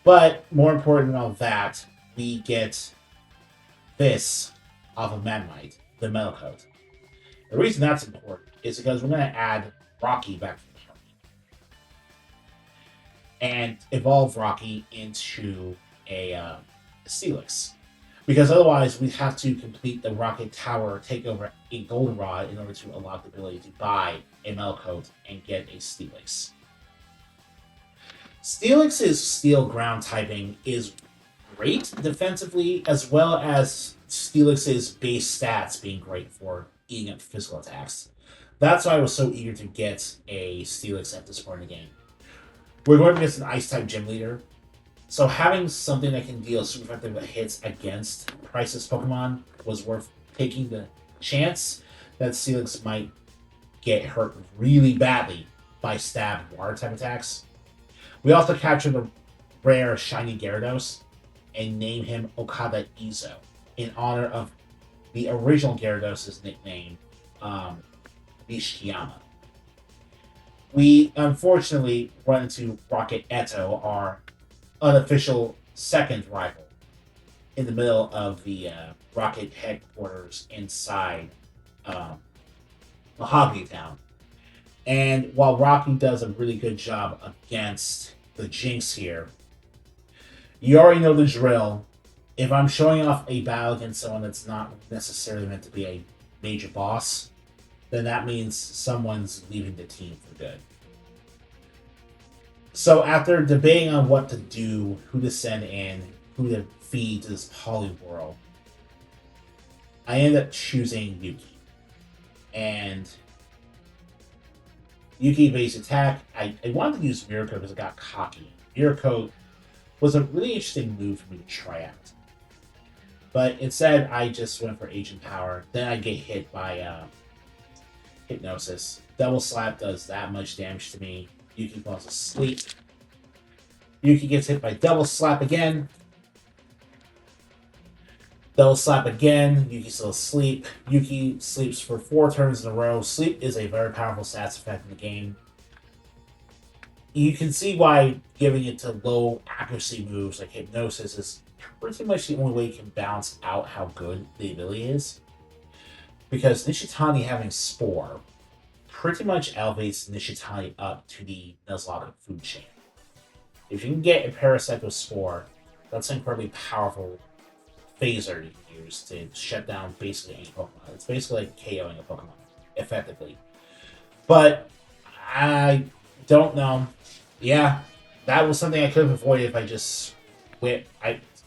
But more important than all that, we get this off of Magnemite, the Metal Coat. The reason that's important is because we're going to add Rocky back to the party. And evolve Rocky into a Steelix. Because otherwise, we'd have to complete the Rocket Tower takeover in Goldenrod in order to unlock the ability to buy a Melcoat and get a Steelix. Steelix's Steel Ground typing is great defensively, as well as Steelix's base stats being great for eating up physical attacks. That's why I was so eager to get a Steelix at this point in the game. We're going against an Ice-type Gym Leader, so having something that can deal super effective hits against Price's Pokemon was worth taking the chance that Steelix might get hurt really badly by stab water type attacks. We also captured the rare shiny Gyarados and name him Okada Izo in honor of the original Gyarados' nickname, Nishiyama. We unfortunately run into Rocket Eto, our unofficial second rival, in the middle of the Rocket headquarters inside Mahogany Town. And while Rocky does a really good job against the Jinx here, you already know the drill. If I'm showing off a battle against someone that's not necessarily meant to be a major boss, then that means someone's leaving the team for good. So after debating on what to do, who to send in, who to feed to this poly world, I ended up choosing Yuki. And Yuki base attack, I wanted to use Miracle because it got cocky. Miracle was a really interesting move for me to try out. But instead, I just went for Agent Power. Then I get hit by Hypnosis. Double Slap does that much damage to me. Yuki falls asleep. Yuki gets hit by Double Slap again. Double Slap again. Yuki's still asleep. Yuki sleeps for 4 turns in a row. Sleep is a very powerful stats effect in the game. You can see why giving it to low accuracy moves like Hypnosis is pretty much the only way you can balance out how good the ability is. Because Nishitani having Spore pretty much elevates Nishitani up to the Nuzlocke food chain. If you can get a Parasect with Spore, that's an incredibly powerful phaser you can use to shut down basically any Pokemon. It's basically like KOing a Pokemon, effectively. But I don't know. Yeah, that was something I could have avoided if I just whipped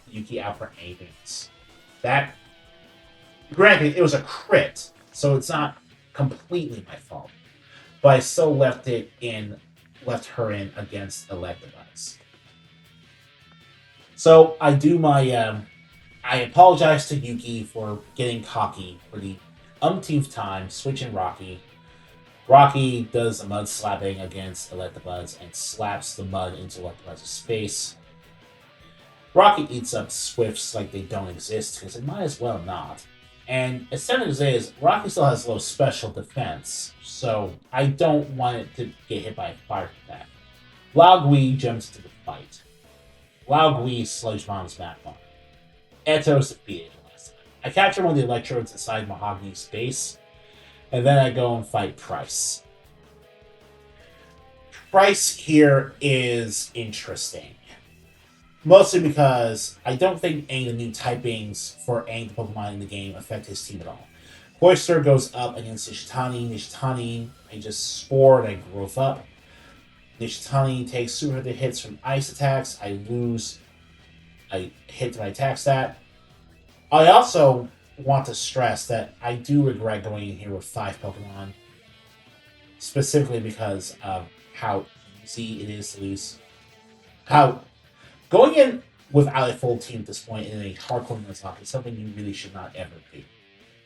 Yuki out for anything else. That, granted, it was a crit, so it's not completely my fault. But I still left her in against Electabuzz. So I do my, I apologize to Yuki for getting cocky for the umpteenth time, switching Rocky. Rocky does a mud slapping against Electabuzz and slaps the mud into Electabuzz's face. Rocky eats up Swifts like they don't exist, because it might as well not. And as sad as it is, Rocky still has low special defense, so I don't want it to get hit by a fire attack. Laogui jumps into the fight. Laogui Sludge Bombs Magma. Etos defeated last time. I capture one of the electrodes inside Mahogany's base, and then I go and fight Price. Price here is interesting. Mostly because I don't think any of the new typings for any of the Pokemon in the game affect his team at all. Cloyster goes up against Nishitani. Nishitani, I just Spore and I Growth Up. Nishitani takes super the hits from ice attacks. I lose. I hit my attack stat. I also want to stress that I do regret going in here with 5 Pokemon, specifically because of how easy it is to lose. How going in without a full team at this point in a hardcore Nuzlocke is something you really should not ever do.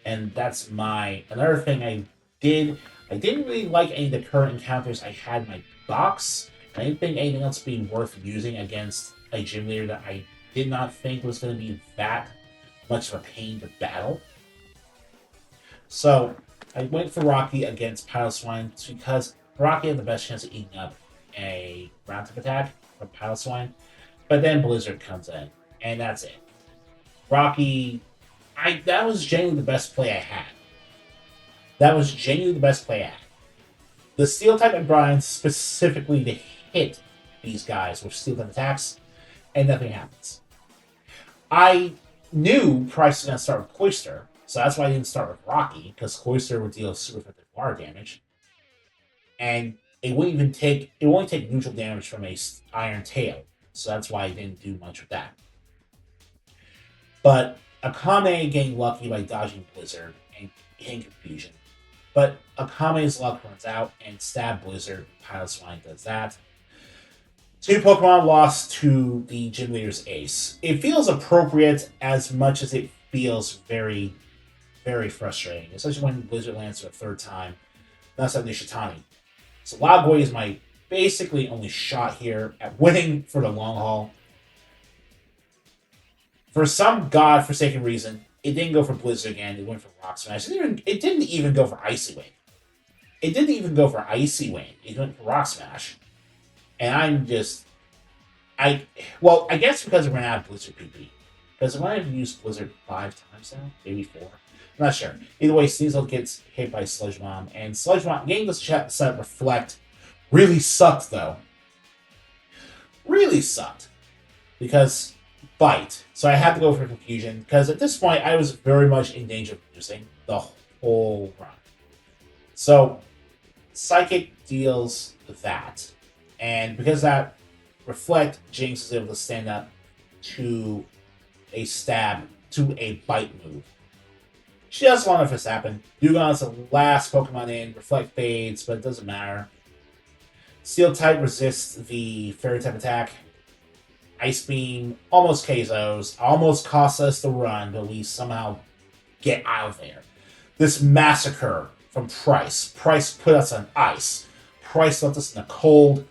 And that's another thing I did. I didn't really like any of the current encounters I had in my box. I didn't think anything else being worth using against a gym leader that I did not think was going to be that much of a pain to battle. So I went for Rocky against Piloswine because Rocky had the best chance of eating up a ground type attack from Piloswine. But then Blizzard comes in, and that's it. Rocky, that was genuinely the best play I had. That was genuinely the best play I had. The Steel type and Brian specifically to hit these guys with Steel type attacks, and nothing happens. I knew Price was going to start with Cloyster, so that's why I didn't start with Rocky, because Cloyster would deal super effective water damage. And it won't take neutral damage from a Iron Tail, so that's why I didn't do much with that. But Akame getting lucky by dodging Blizzard and hitting Confusion. But Akame's luck runs out and stab Blizzard. Piloswine does that. 2 Pokemon lost to the gym leader's ace. It feels appropriate as much as it feels very, very frustrating, especially when Blizzard lands for a 3rd time. That's at Nishitani. So Lagoi is my basically only shot here at winning for the long haul. For some godforsaken reason, it didn't go for Blizzard again. It went for Rock Smash. It didn't even go for Icy Wing. It went for Rock Smash. And I'm just... I guess because we're out of Blizzard PP. Because when I've used Blizzard 5 times now, maybe 4. I'm not sure. Either way, Sneasel gets hit by Sludge Bomb. And Sludge Bomb, getting this set Reflect really sucked, though. Really sucked. Because Bite. So I had to go for Confusion. Because at this point, I was very much in danger of losing the whole run. So, Psychic deals that. And because that Reflect, Jinx is able to stand up to a stab, to a Bite move. She doesn't want this to happen. Dewgong's the last Pokemon in. Reflect fades, but it doesn't matter. Steel type resists the Fairy type attack. Ice Beam almost KOs, almost costs us the run, but we somehow get out of there. This massacre from Price. Price put us on ice. Price left us in the cold.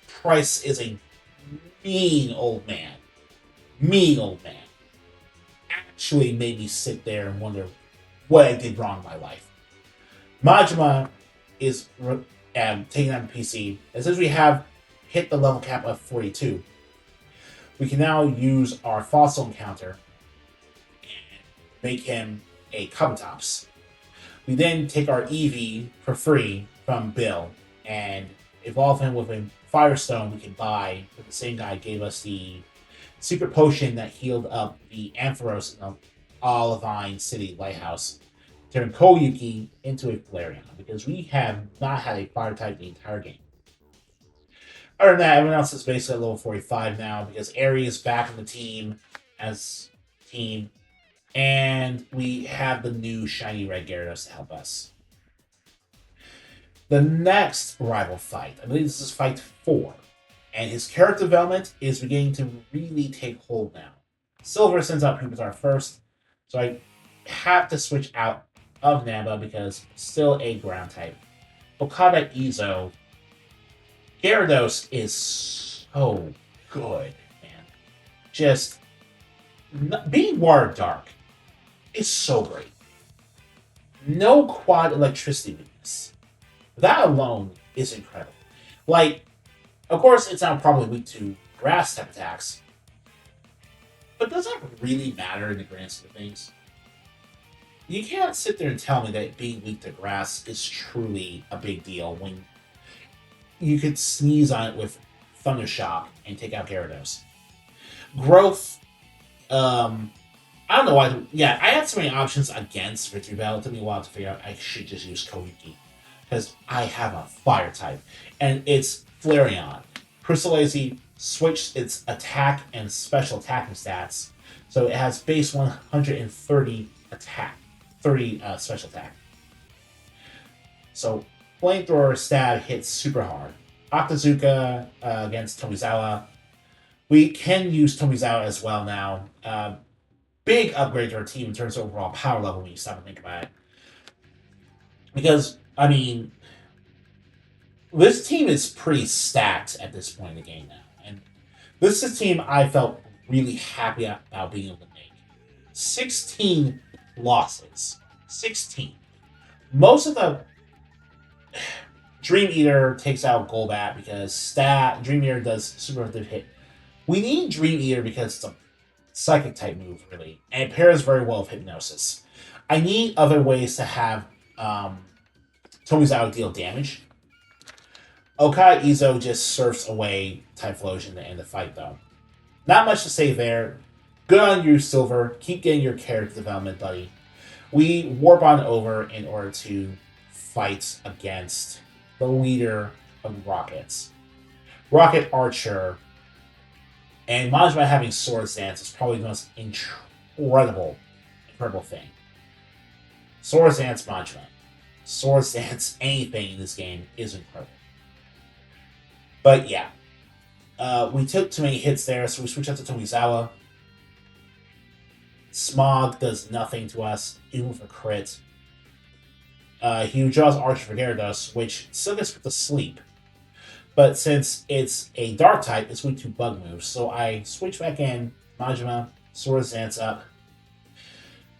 Price is a mean old man. Mean old man. Actually made me sit there and wonder what I did wrong in my life. Majima is taking on PC. And since we have hit the level cap of 42, we can now use our fossil encounter and make him a Kabutops. We then take our Eevee for free from Bill and evolve him with a Firestone we can buy, but the same guy gave us the secret potion that healed up the Ampharos in the Olivine City Lighthouse. Turn Koyuki into a Flareon, because we have not had a fire type the entire game. Other than that, everyone else is basically at level 45 now, because Aerie is back in the team as team, and we have the new shiny red Gyarados to help us. The next rival fight, I believe this is fight 4, and his character development is beginning to really take hold now. Silver sends out Pupitar first, so I have to switch out of Namba because it's still a ground type. Okada Izo, Gyarados is so good, man. Just being Water Dark is so great. No quad electricity weakness. That alone is incredible. Like, of course, it's not probably weak to grass type attacks, but does that really matter in the grand scheme of things? You can't sit there and tell me that being weak to grass is truly a big deal when you could sneeze on it with Thunder Shock and take out Gyarados. Growth, I don't know why. Yeah, I had so many options against Victory Bell. It took me a while to figure out I should just use Koyuki, because I have a fire type, and it's Flareon. Crystal Lazy switched its attack and special attacking stats, so it has base 130 attack, 30 special attack. So Flamethrower stab hits super hard. Octazooka against Tomizawa. We can use Tomizawa as well now. Big upgrade to our team in terms of overall power level when you stop and think about it. Because, I mean, this team is pretty stacked at this point in the game now. And this is a team I felt really happy about being able to make. 16 losses. 16. Most of the Dream Eater takes out Golbat because Dream Eater does super effective hit. We need Dream Eater because it's a psychic type move, really, and it pairs very well with Hypnosis. I need other ways to have Tomizawa deal damage. Okai Izo just surfs away Typhlosion to end the fight, though. Not much to say there. Good on you, Silver. Keep getting your character development, buddy. We warp on over in order to fight against the leader of Rockets. Rocket Archer. And Majima having Swords Dance is probably the most incredible thing. Swords Dance Majima. Swords Dance anything in this game is incredible. But yeah. We took too many hits there, so we switch out to Tomizawa. Smog does nothing to us, even with a crit. He draws Archer for Gyarados, which still gets put to sleep. But since it's a Dark type, it's weak to bug moves. So I switch back in, Majima, Swords Dance up.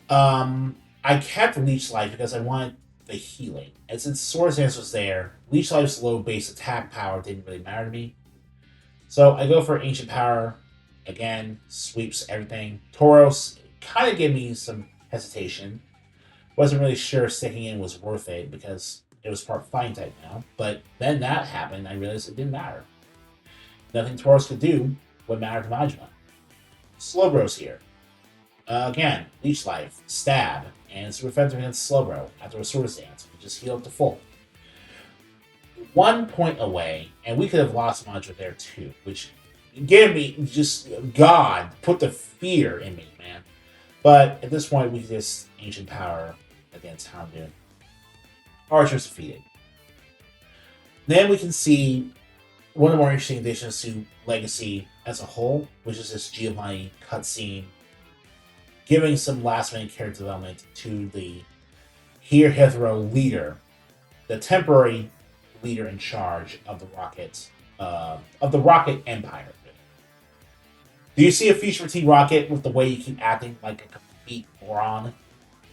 I kept Leech Life because I wanted the healing. And since Swords Dance was there, Leech Life's low base attack power didn't really matter to me. So I go for Ancient Power. Again, sweeps everything. Tauros kind of gave me some hesitation. Wasn't really sure sticking in was worth it because it was part Fighting type now. But then that happened, I realized it didn't matter. Nothing Tauros could do would matter to Majima. Slowbro's here. Again, Leech Life, Stab, and it's effective against Slowbro after a Swords Dance. We just heal up to full. 1 point away, and we could have lost Majima there too, which gave me just, God, put the fear in me, man. But at this point, we just Ancient Power against Houndoom. Archer's defeated. Then we can see one of the more interesting additions to Legacy as a whole, which is this Giovanni cutscene, giving some last-minute character development to the Hero leader, the temporary leader in charge of the Rocket Empire. Do you see a future for Team Rocket with the way you keep acting like a complete moron?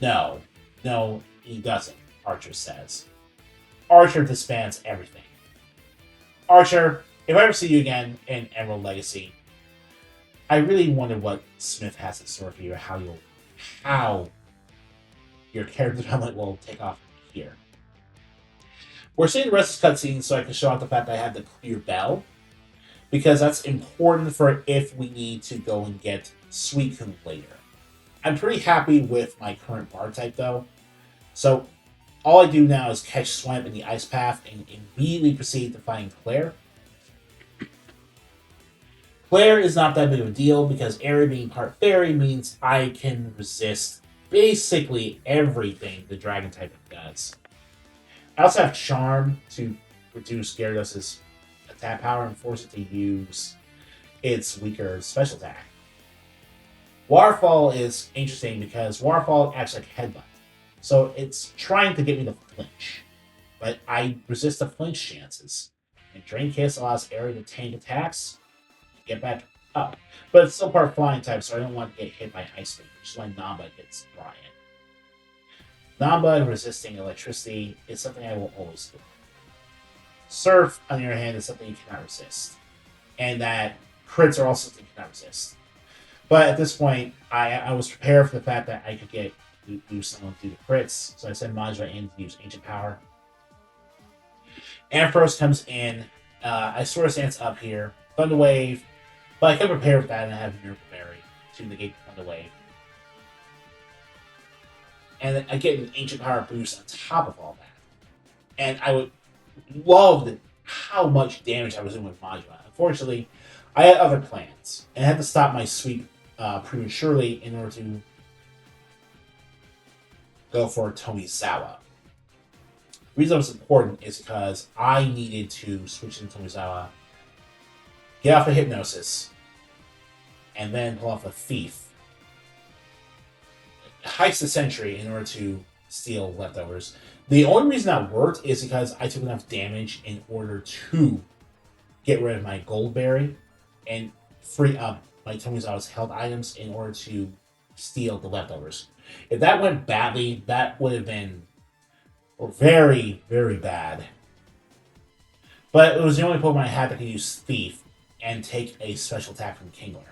No, he doesn't, Archer says. Archer disbands everything. Archer, if I ever see you again in Emerald Legacy, I really wonder what Smith has in store for you, how your character development will take off here. We're seeing the rest of this cutscene so I can show off the fact that I have the clear bell, because that's important for if we need to go and get Suicune later. I'm pretty happy with my current Bard type though, so all I do now is catch Swamp in the Ice Path and immediately proceed to find Claire. Claire is not that big of a deal because Area being part Fairy means I can resist basically everything the Dragon type does. I also have Charm to reduce Gyarados' attack power and force it to use its weaker special attack. Waterfall is interesting because Waterfall acts like Headbutt. So it's trying to get me to flinch. But I resist the flinch chances. And Drain Kiss allows Area to tank attacks to get back up. But it's still part Flying type, so I don't want to get hit by Ice Beam, which is why Namba gets brought in. Namba resisting electricity is something I will always do. Surf, on the other hand, is something you cannot resist. And that crits are also something you cannot resist. But at this point, I was prepared for the fact that I could get do someone through the crits, so I send Majima in to use Ancient Power. Ampharos comes in. I Swords Dance up here. Thunder Wave. But I can prepare for that and I have Miracle Berry to negate the Thunder Wave. And then I get an Ancient Power boost on top of all that. And I would love to how much damage I was doing with Majima. Unfortunately, I had other plans and I had to stop my sweep prematurely in order to go for Tomizawa. The reason it was important is because I needed to switch into Tomizawa, get off of Hypnosis, and then pull off a Thief. Heist the Sentry in order to steal leftovers. The only reason that worked is because I took enough damage in order to get rid of my Goldberry and free up my Tomizawa's held items in order to steal the leftovers. If that went badly, that would have been very, very bad. But it was the only Pokemon I had that could use Thief and take a special attack from Kingler.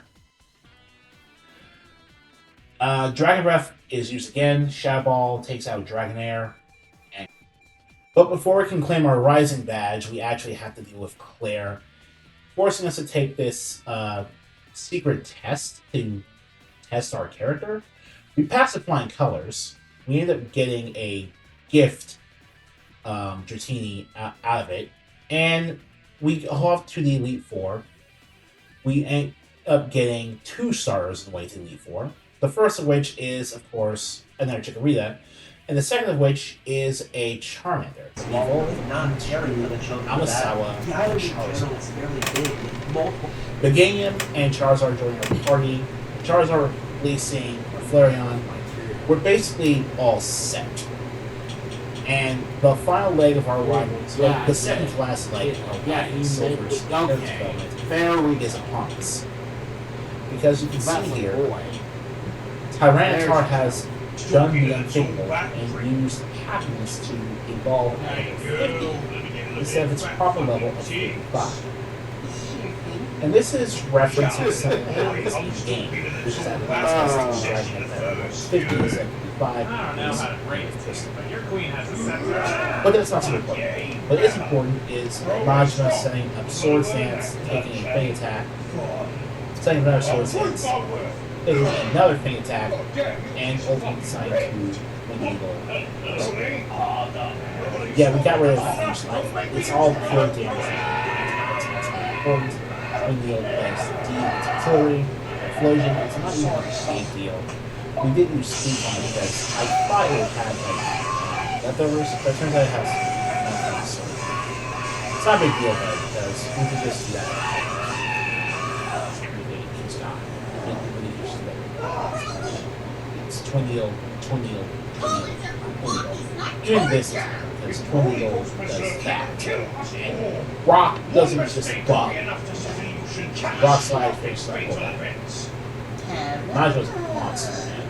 Dragon Breath is used again. Shadow Ball takes out Dragonair. But before we can claim our Rising Badge, we actually have to deal with Claire, forcing us to take this secret test to test our character. We pass the Flying Colors. We end up getting a gift Dratini out of it. And we go off to the Elite Four. We end up getting 2 starters on the way to the Elite Four. The first of which is, of course, another Chikorita. And the second of which is a Charmander. Amasawa, Charizard. Beganium and Charizard joining our party. Charizard releasing Flareon. We're basically all set. And the final leg of our rivals, the second to last leg of our rivals, Silver's development, is upon us. Because you can see here, Tyranitar has done the unthinkable and used happiness to evolve at 50 instead of its proper level of 55. And this is referencing something that happens in the game, which is that the last dragon at level 50 instead of 55. But that's not so important. What is important is Majima setting up Swords Dance, taking a Fang attack, setting another Swords Dance, taking another Fang attack, and ultimately deciding to win Eagle. Yeah, we got rid of Fuse Life. It's all pure damage. It's not important. When the artillery, explosion, it's not even a big deal. We did use sleep on it because I thought it would have like leftovers, but it turns out it has nothing. So it's not a big deal though, because we can just do that. It's twin deal. Doing this because twin deal does that. And Rock doesn't just bug. Rock slide, face slide, Majo's a monster, man.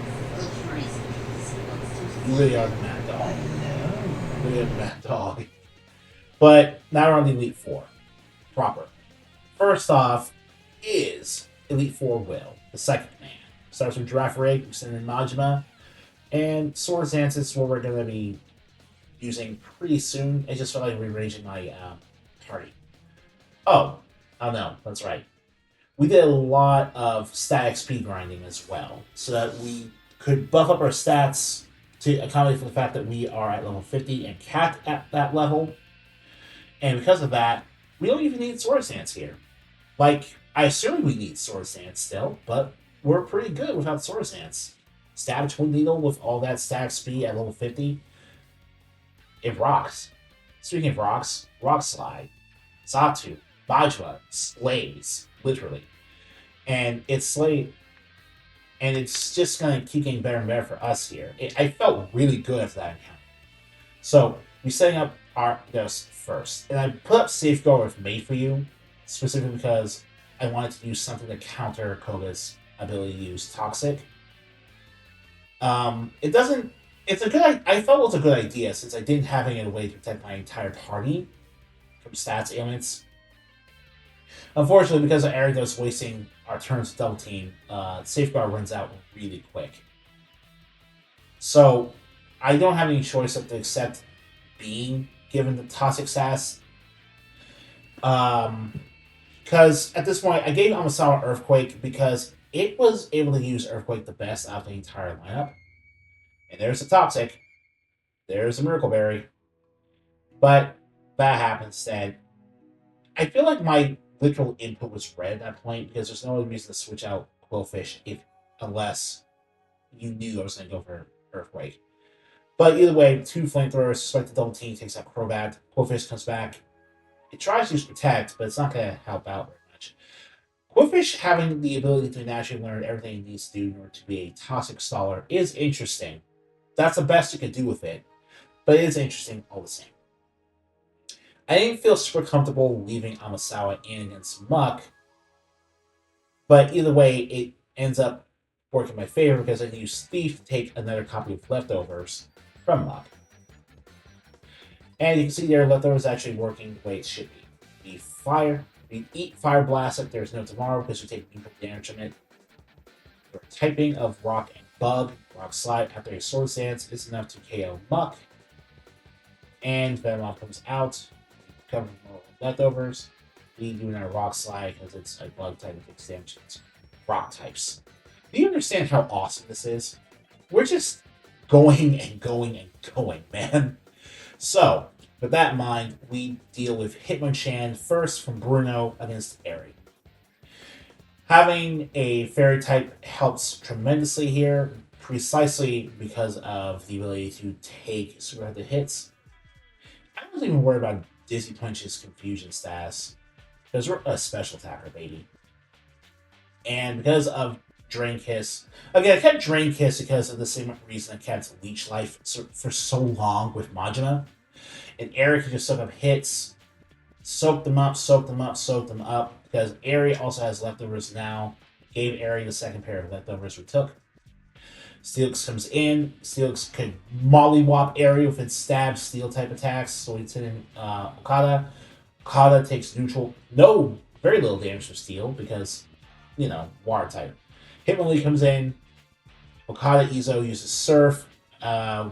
You really are the mad dog. You really are the mad dog. But now we're on the Elite Four. Proper. First off is Elite Four Will, the second man. Starts with Girafarig, Extended Majima, and Swords Dance is what we're going to be using pretty soon. I just felt like rearranging my party. Oh no, that's right. We did a lot of static speed grinding as well, so that we could buff up our stats to accommodate for the fact that we are at level 50 and capped at that level. And because of that, we don't even need Swords Dance here. Like, I assume we need Swords Dance still, but we're pretty good without Swords Dance. Stab Twin Needle with all that static speed at level 50, it rocks. Speaking of rocks, Rock Slide, Xatu, Bajwa slays, literally. And it's just going to keep getting better and better for us here. I felt really good after that encounter. So, we're setting up our dose first. And I put up Safeguard with Made for You, specifically because I wanted to use something to counter Koga's ability to use Toxic. It doesn't... It's a good... I felt it was a good idea since I didn't have any way to protect my entire party from stats ailments. Unfortunately, because of Aridos wasting our turns to double team, Safeguard runs out really quick. So, I don't have any choice but to accept being given the Toxic Sass. Because at this point, I gave Amasawa Earthquake because it was able to use Earthquake the best out of the entire lineup. And there's the Toxic. There's the Miracle Berry. But that happens instead. I feel like my literal input was red at that point because there's no other reason to switch out Quillfish unless you knew I was going to go for Earthquake. But either way, 2 flamethrowers, suspect the double team takes out Crobat. Quillfish comes back. It tries to use Protect, but it's not going to help out very much. Quillfish having the ability to naturally learn everything it needs to do in order to be a toxic staller is interesting. That's the best you can do with it, but it is interesting all the same. I didn't feel super comfortable leaving Amasawa in against Muck, but either way, it ends up working in my favor because I can use Thief to take another copy of Leftovers from Muck. And you can see there, Leftovers actually working the way it should be. We eat Fire Blast if there's no tomorrow because we take neutral damage from it. Your typing of Rock and Bug, Rock Slide after a Sword Stance is enough to KO Muck. And Venomoth comes out, cover more Leftovers. We do our Rock Slide because it's a Bug type that takes damage against Rock types. Do you understand how awesome this is? We're just going and going and going, man. So, with that in mind, we deal with Hitmonchan first from Bruno against Airy. Having a Fairy type helps tremendously here, precisely because of the ability to take super hard hits. I wasn't even worried about Dizzy Punch's Confusion status, because we're a special attacker, baby. And because of Drain Kiss, again, I kept Drain Kiss because of the same reason I kept Leech Life for so long with Majima. And Airy can just soak up hits, soak them up, because Airy also has Leftovers now. Gave Airy the second pair of Leftovers we took. Steelix comes in. Steelix could mollywop Airy with its stab steel type attacks, so we send in Okada. Okada takes neutral, very little damage from steel because, water type. Hitmonlee comes in. Okada Izo uses Surf.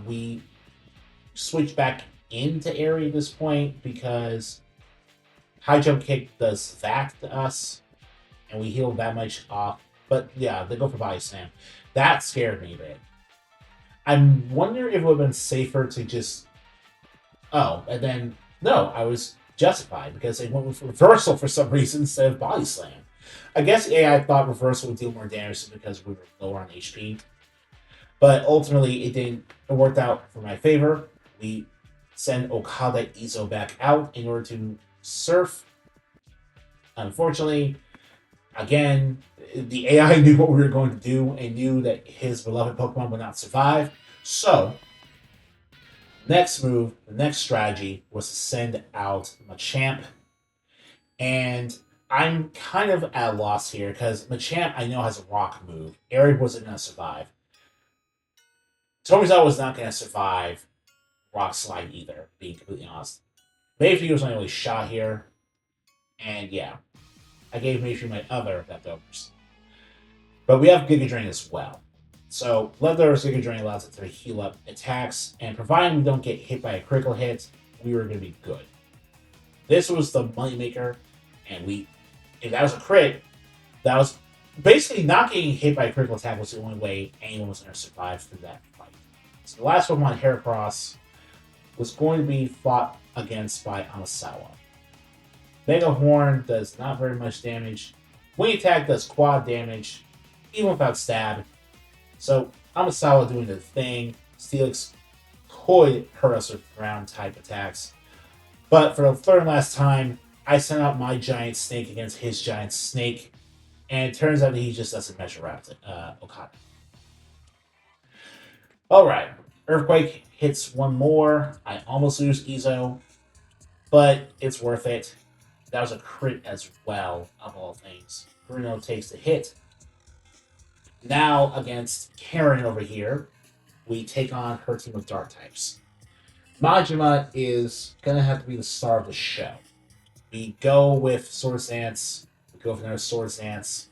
We switch back into Airy at this point because High Jump Kick does that to us, and we heal that much off. But yeah, they go for Body Slam. That scared me a bit. I'm wondering if it would have been safer to just... Oh, and then... No, I was justified because they went with Reversal for some reason instead of Body Slam. I guess AI thought Reversal would deal more damage because we were lower on HP. But ultimately, it didn't. It worked out for my favor. We send Okada Izo back out in order to Surf. Unfortunately, again, the AI knew what we were going to do and knew that his beloved Pokemon would not survive. So, next move, the next strategy was to send out Machamp. And I'm kind of at a loss here because Machamp I know has a rock move. Airy wasn't going to survive. Tomizawa was not going to survive Rock Slide either, being completely honest. Mayfree was my only shot here. And yeah, I gave Mayfree my other Leftovers. But we have Giga Drain as well. So Leftovers Giga Drain allows it to heal up attacks, and providing we don't get hit by a critical hit, we were going to be good. This was the moneymaker, and if that was a crit, that was basically not getting hit by a critical attack was the only way anyone was going to survive through that fight. So the last Pokemon, Heracross, was going to be fought against by Amasawa. Mega Horn does not very much damage. Wing Attack does quad damage, even without stab. So Amasawa doing the thing. Steelix could hurt us with ground type attacks. But for the third and last time, I sent out my giant snake against his giant snake. And it turns out that he just doesn't measure up to Okada. Alright, Earthquake hits one more. I almost lose Izo, but it's worth it. That was a crit as well, of all things. Bruno takes the hit. Now, against Karen over here, we take on her team of Dark types. Majima is going to have to be the star of the show. We go with Swords Dance. We go for another Swords Dance.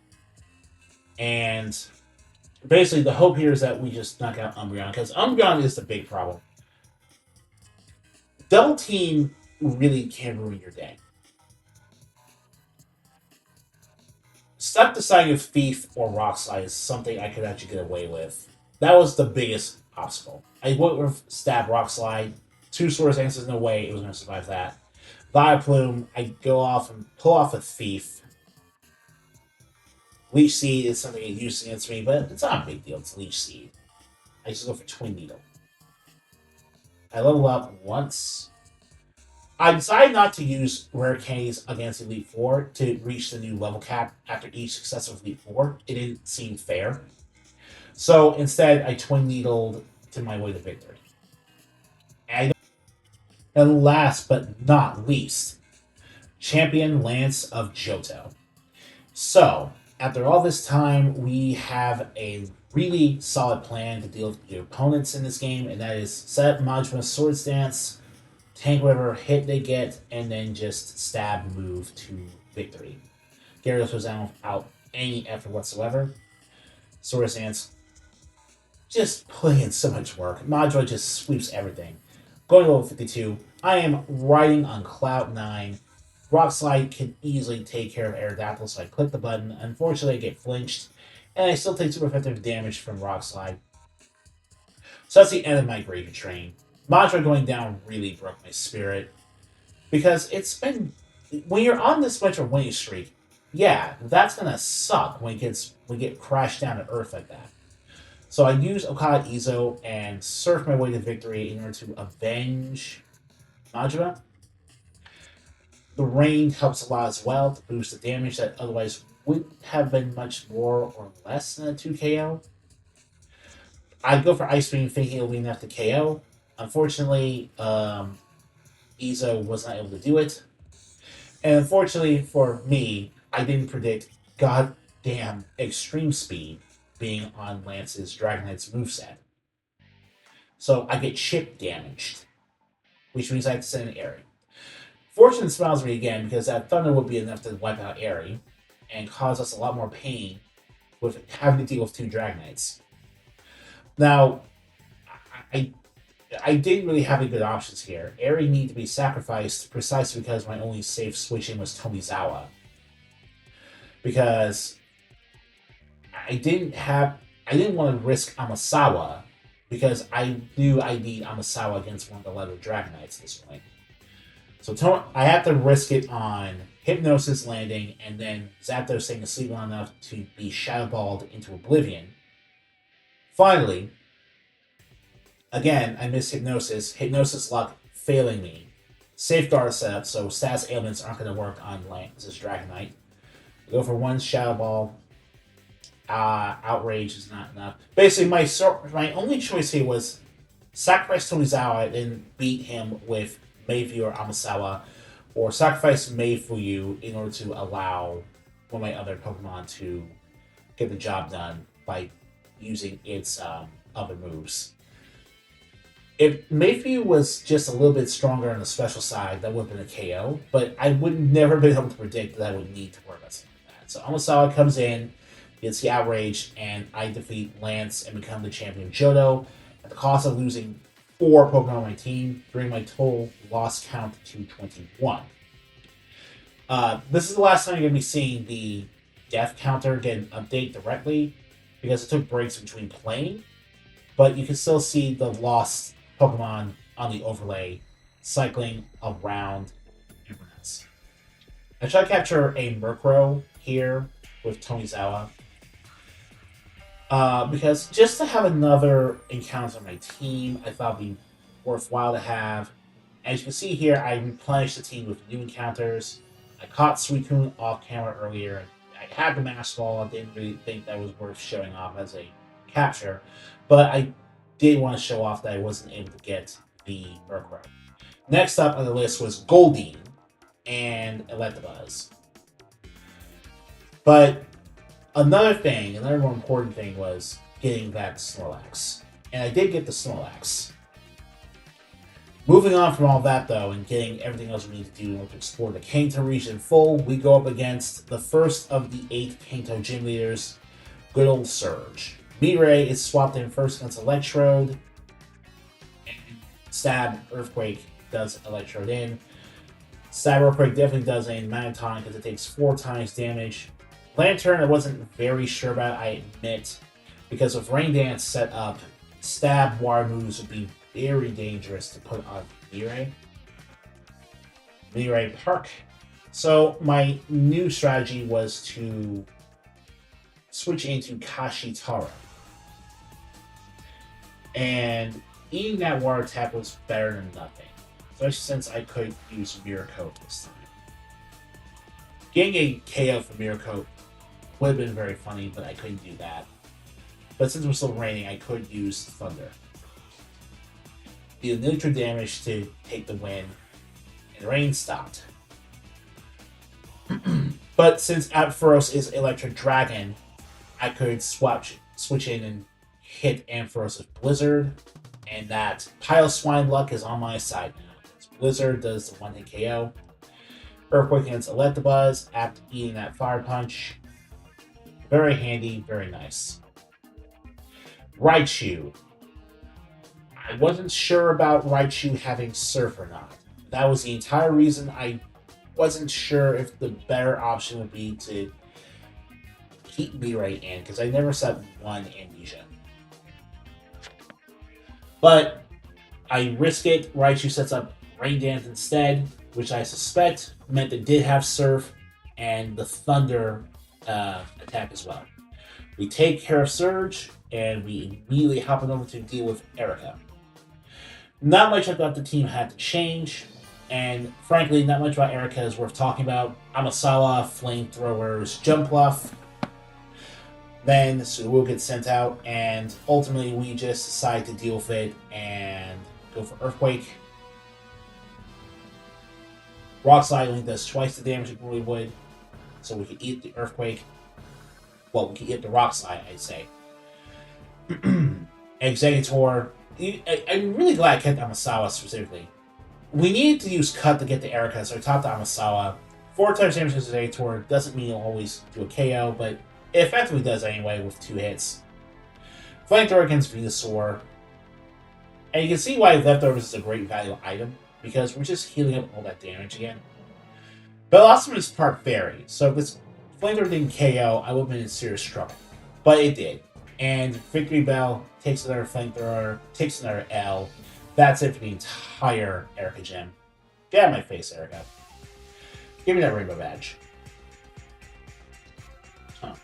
And basically, the hope here is that we just knock out Umbreon, because Umbreon is the big problem. Double Team really can ruin your day. Stop deciding if Thief or Rock Slide is something I could actually get away with. That was the biggest obstacle. I went with Stab Rock Slide. 2 Swords Dances, no way it was going to survive that. Vileplume, I go off and pull off a Thief. Leech Seed is something it used against me, but it's not a big deal. It's Leech Seed. I just go for Twin Needle. I level up once. I decided not to use rare candies against Elite Four to reach the new level cap after each successive Elite Four. It didn't seem fair. So instead, I Twin Needled to my way to victory. And last but not least, Champion Lance of Johto. So, after all this time, we have a really solid plan to deal with your opponents in this game, and that is set Majuma's Sword Stance, tank whatever hit they get, and then just stab move to victory. Gyarados goes down without any effort whatsoever. Sword Stance just putting in so much work. Majima just sweeps everything. Going to level 52, I am riding on cloud 9. Rock Slide can easily take care of Aerodactyl, so I click the button. Unfortunately, I get flinched, and I still take super effective damage from Rock Slide. So that's the end of my Gravy Train. Majima going down really broke my spirit, because it's been... When you're on this much of a winning streak, yeah, that's gonna suck when we get crashed down to Earth like that. So I use Okada Izo and surf my way to victory in order to avenge Majima. The rain helps a lot as well to boost the damage that otherwise would have been much more or less than a 2 KO. I go for Ice Beam thinking it'll be enough to KO. Unfortunately, Izo was not able to do it. And unfortunately for me, I didn't predict goddamn Extreme Speed being on Lance's Dragonite's moveset. So I get chip damaged, which means I have to send an Airy. Fortune smiles me again because that Thunder would be enough to wipe out Airy and cause us a lot more pain with having to deal with 2 Dragonites. Now, I didn't really have any good options here. Airy needed to be sacrificed precisely because my only safe switching was Tomizawa. Because I didn't want to risk Amasawa because I knew I need Amasawa against one of the leather Dragonites at this point. So I had to risk it on Hypnosis landing and then Zapdos staying asleep long enough to be Shadow Balled into Oblivion. Finally, again, I missed Hypnosis. Hypnosis luck failing me. Safeguard setup, so status ailments aren't going to work on Lance's Dragonite. I go for 1 Shadow Ball. Outrage is not enough. Basically, my only choice here was sacrifice Tomizawa and then beat him with Mayfu or Amasawa, or sacrifice Mayfuyu in order to allow one of my other Pokemon to get the job done by using its other moves. If Mayfu was just a little bit stronger on the special side, that would have been a KO, but I would never been able to predict that I would need to worry about something like that. So Amasawa comes in, gets the Outrage, and I defeat Lance and become the champion of Johto at the cost of losing 4 Pokemon on my team, bringing my total loss count to 21. This is the last time you're going to be seeing the death counter get an update directly, because it took breaks between playing, but you can still see the lost Pokemon on the overlay cycling around everyone else. I try to capture a Murkrow here with Tomizawa, because just to have another encounter on my team, I thought would be worthwhile to have. As you can see here, I replenished the team with new encounters. I caught Suicune off camera earlier. I had the Master Ball. I didn't really think that was worth showing off as a capture, but I did want to show off that I wasn't able to get the Murkrow. Next up on the list was Goldeen and Electabuzz. But another more important thing was getting that Snorlax. And I did get the Snorlax. Moving on from all that, though, and getting everything else we need to do in order to explore the Kanto region in full, we go up against the first of the 8 Kanto gym leaders, good old Surge. Mirai is swapped in first against Electrode, and Stab Earthquake does Electrode in. Stab Earthquake definitely does in Magneton because it takes 4 times damage. Lantern, I wasn't very sure about, I admit, because with Rain Dance set up, Stab Water moves would be very dangerous to put on Mirai. Mirai Park. So my new strategy was to switch into Kashitara. And eating that water tap was better than nothing, especially since I could use Mirror Coat this time. Getting a KO for Mirror Coat would have been very funny, but I couldn't do that. But since it was still raining, I could use Thunder. Deal neutral damage to take the win, and the rain stopped. But since Ampharos is Electric Dragon, I could switch in and hit Ampharos with Blizzard, and that Pile Swine luck is on my side now. Blizzard does the 1-hit KO. Earthquake against Electabuzz after eating that Fire Punch. Very handy, very nice. Raichu. I wasn't sure about Raichu having Surf or not. That was the entire reason I wasn't sure if the better option would be to keep Mirai in, because I never set one Amnesia. But I risk it. Raichu sets up Rain Dance instead, which I suspect meant it did have Surf and the Thunder attack as well. We take care of Surge, and we immediately hop on over to deal with Erica. Not much I thought the team had to change, and frankly, not much about Erica is worth talking about. Amasawa, Flamethrowers, Jump Bluff. Then Suwu gets sent out, and ultimately we just decide to deal with it and go for Earthquake. Rock Slide only does twice the damage it really would, so we can eat the Earthquake. Well, we can eat the Rock Slide, I'd say. Executor. I'm really glad I kept Amasawa specifically. We needed to use Cut to get the Erica, so I topped the Amasawa. 4 times damage to Executor doesn't mean you'll always do a KO, but it effectively does anyway with 2 hits. Flamethrower against Venusaur. And you can see why Leftovers is a great value item, because we're just healing up all that damage again. Velocity is part Fairy, so if this Flamethrower didn't KO, I would have been in serious trouble. But it did. And Victory Bell takes another Flamethrower, takes another L. That's it for the entire Erica gem. Get out of my face, Erica. Give me that Rainbow Badge. Huh.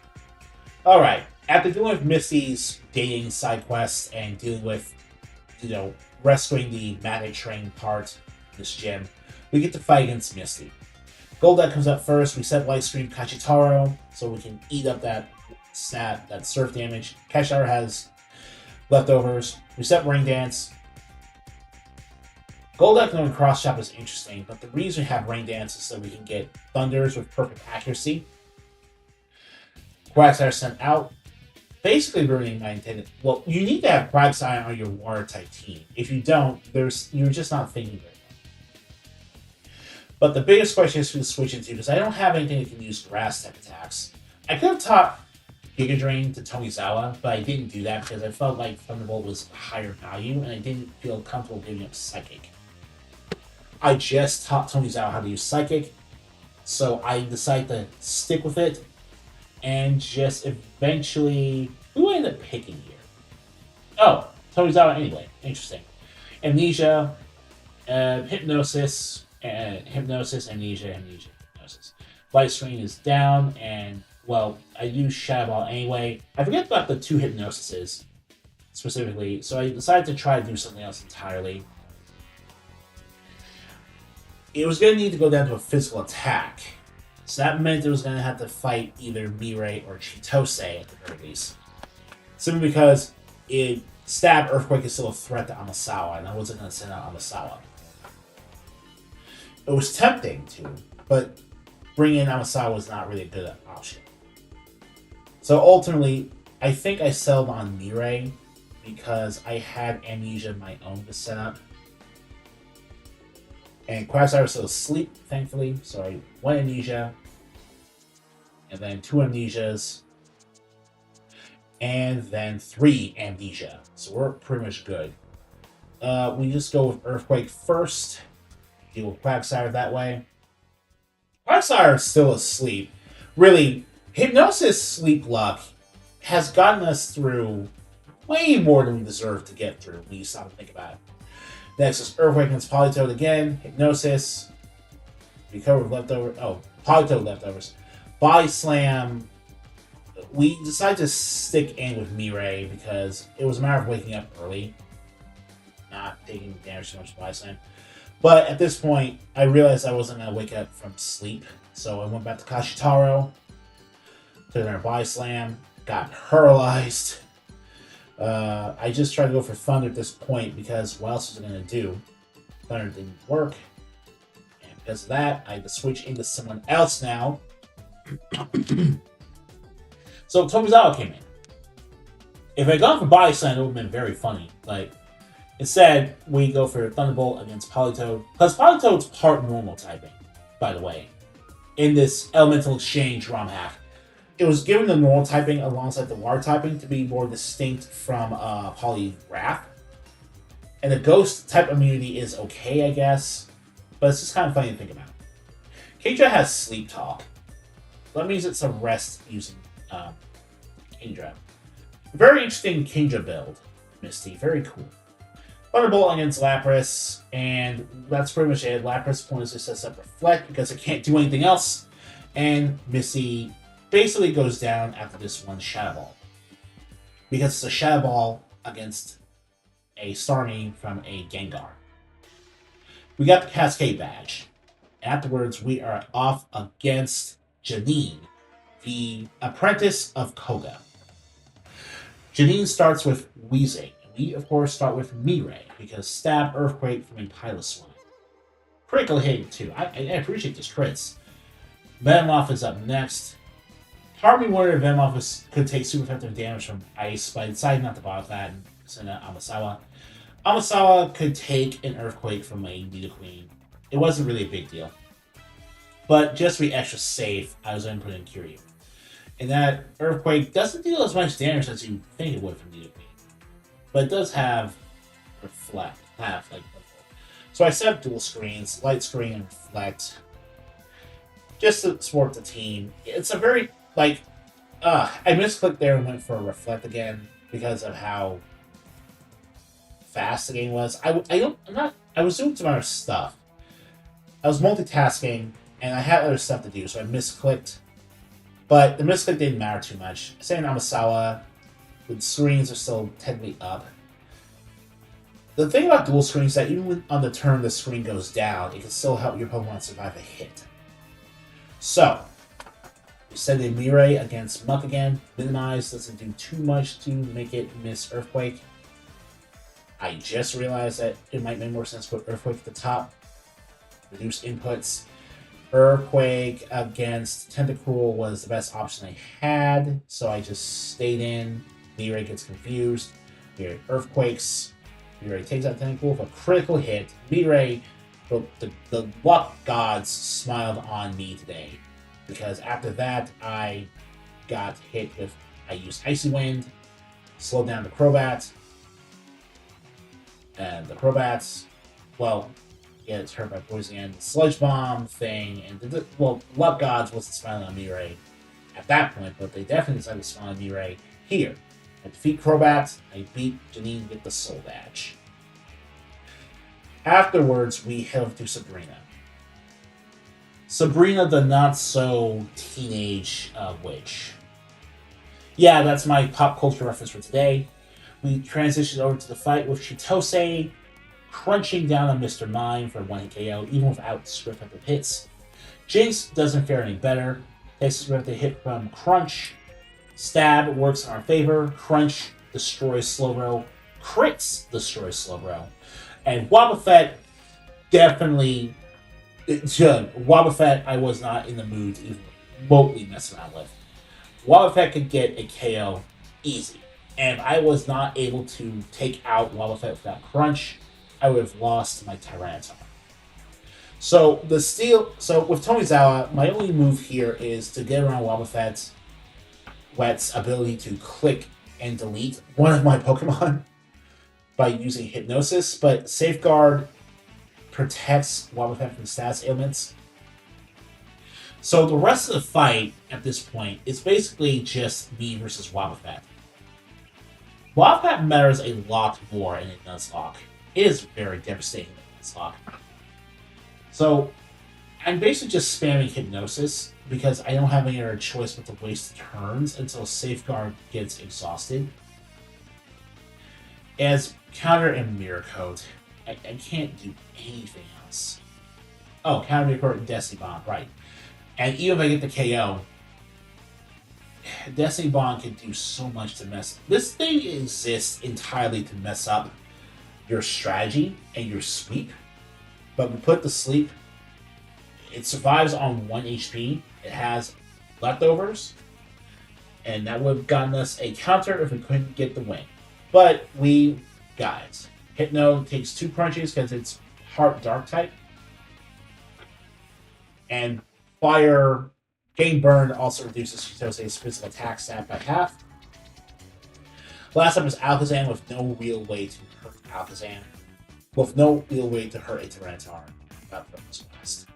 Alright, after dealing with Misty's dating side quests and dealing with, rescuing the Magic Train part of this gym, we get to fight against Misty. Golduck comes up first. We set Light Screen Kachitaro so we can eat up that Surf damage. Kachitaro has Leftovers. We set Rain Dance. Golduck knowing Cross Chop is interesting, but the reason we have Rain Dance is so we can get Thunders with perfect accuracy. Quagsire sent out. Basically ruining my intended. Well, you need to have Quagsire on your Water type team. If you don't, you're just not thinking very well. But the biggest question is who to switch into, because I don't have anything that can use Grass type attacks. I could have taught Giga Drain to Tomizawa, but I didn't do that because I felt like Thunderbolt was a higher value, and I didn't feel comfortable giving up Psychic. I just taught Tomizawa how to use Psychic, so I decided to stick with it, and just eventually... Who ended up picking here? Oh, Tomizawa anyway. Interesting. Amnesia, Hypnosis, Amnesia, Hypnosis. Light Screen is down, and, well, I use Shadow Ball anyway. I forget about the 2 Hypnosises, specifically, so I decided to try to do something else entirely. It was going to need to go down to a physical attack, so that meant it was going to have to fight either Mirai or Chitose at the very least. Simply because Stab Earthquake is still a threat to Amasawa, and I wasn't going to send out Amasawa. It was tempting to, but bringing in Amasawa was not really a good option. So ultimately, I think I settled on Mirai because I had Amnesia of my own to set up. And Quagsire was still asleep, thankfully, so I 1 Amnesia, and then 2 Amnesias, and then 3 Amnesia. So we're pretty much good. We just go with Earthquake first. Deal with Quagsire that way. Quagsire is still asleep. Really, Hypnosis Sleep Luck has gotten us through way more than we deserve to get through when you stop and think about it. Next is Earthquake against Politoed again. Hypnosis. recover leftover. Oh, Polito leftovers. Body slam. We decided to stick in with Mirai because it was a matter of waking up early, not taking damage too much body slam. But at this point, I realized I wasn't going to wake up from sleep, so I went back to Kashitaro, took another body slam, got paralyzed. I just tried to go for Thunder at this point because what else was I going to do? Thunder didn't work, and because of that, I had to switch into someone else now. So Tomizawa came in. If I had gone for Body Slam, it would have been very funny. Like, instead, we go for Thunderbolt against Politoed. Because Politoed's part normal typing, by the way. In this Elemental Exchange Romhack. It was given the normal typing alongside the water typing to be more distinct from Poliwrath. And the Ghost type immunity is okay, I guess. But it's just kind of funny to think about. Kingdra has Sleep Talk. That means it's a rest using Kingdra. Very interesting Kingdra build, Misty. Very cool. Thunderbolt against Lapras, and that's pretty much it. Lapras points just sets up Reflect because it can't do anything else, and Misty basically goes down after this one Shadow Ball. Because it's a Shadow Ball against a Starmie from a Gengar. We got the Cascade Badge. Afterwards, we are off against Janine, the apprentice of Koga. Janine starts with Weezing. We, of course, start with Mirai, because Stab, Earthquake from a Piloswine. Critical hitting, too. I appreciate this crits. Venomoth is up next. Part of me wondered if Venomoth could take super effective damage from Ice, but I decided not to bother that and send out Amasawa. Amasawa could take an Earthquake from a Nidoqueen. It wasn't really a big deal. But just to be extra safe, I was going to put in Kiryu. And that Earthquake doesn't deal as much damage as you think it would from Nidoqueen. But it does have Reflect. So I set up dual screens, Light Screen and Reflect. Just to support the team. It's a very, I misclicked there and went for a Reflect again because of how fast the game was. I was doing some other stuff. I was multitasking, and I had other stuff to do, so I misclicked. But the misclick didn't matter too much. Saying Amasawa, the screens are still technically up. The thing about dual screens is that even when on the turn the screen goes down, it can still help your Pokemon survive a hit. So, we send a Mirai against Muck again. Minimize doesn't do too much to make it miss Earthquake. I just realized that it might make more sense to put Earthquake at the top. Reduce inputs. Earthquake against Tentacruel was the best option I had, so I just stayed in. Mirai gets confused. Mirai Earthquakes. Mirai takes out Tentacruel for a critical hit. Mirai, the luck gods smiled on me today, because after that I got hit with, I used Icy Wind, slowed down the Crobat, and the Crobats, well, gets hurt by poison again. The Sludge Bomb thing, and Luck Gods wasn't smiling on Mirai at that point, but they definitely decided to smile on Mirai here. I defeat Crobat, I beat Janine with the Soul Badge. Afterwards, we head over to Sabrina. Sabrina, the not-so-teenage witch. Yeah, that's my pop culture reference for today. We transitioned over to the fight with Chitose, crunching down on Mr. Mime for 1-hit KO, even without super effective hits. Jinx doesn't fare any better. Takes a hit from Crunch. Stab works in our favor. Crunch destroys Slowbro. Crits destroys Slowbro. And Wobbuffet definitely... Wobbuffet I was not in the mood to even remotely mess around with. Wobbuffet could get a KO easy. And if I was not able to take out Wobbuffet without Crunch, I would have lost my Tyranitar. So with Tomizawa, my only move here is to get around Wobbuffet's ability to click and delete one of my Pokemon by using Hypnosis, but Safeguard protects Wobbuffet from status ailments. So the rest of the fight at this point is basically just me versus Wobbuffet. Wobbuffet matters a lot more in a Nuzlocke. It is very devastating in Nuzlocke. So, I'm basically just spamming Hypnosis because I don't have any other choice but to waste turns until Safeguard gets exhausted. As Counter and Mirror Coat, I can't do anything else. Oh, Counter Mirror Coat and Destiny Bomb, right. And even if I get the KO, Destiny Bomb can do so much to mess. This thing exists entirely to mess up your strategy and your sweep. But we put the sleep. It survives on 1 HP. It has leftovers. And that would have gotten us a counter if we couldn't get the win. But we got it. Hypno takes 2 crunches because it's Heart Dark type. And Fire Game Burn also reduces Chitose's physical attack stat by half. Last up is Alakazam with no real way to hurt Alakazam. With no real way to hurt a Tyranitar. That was last.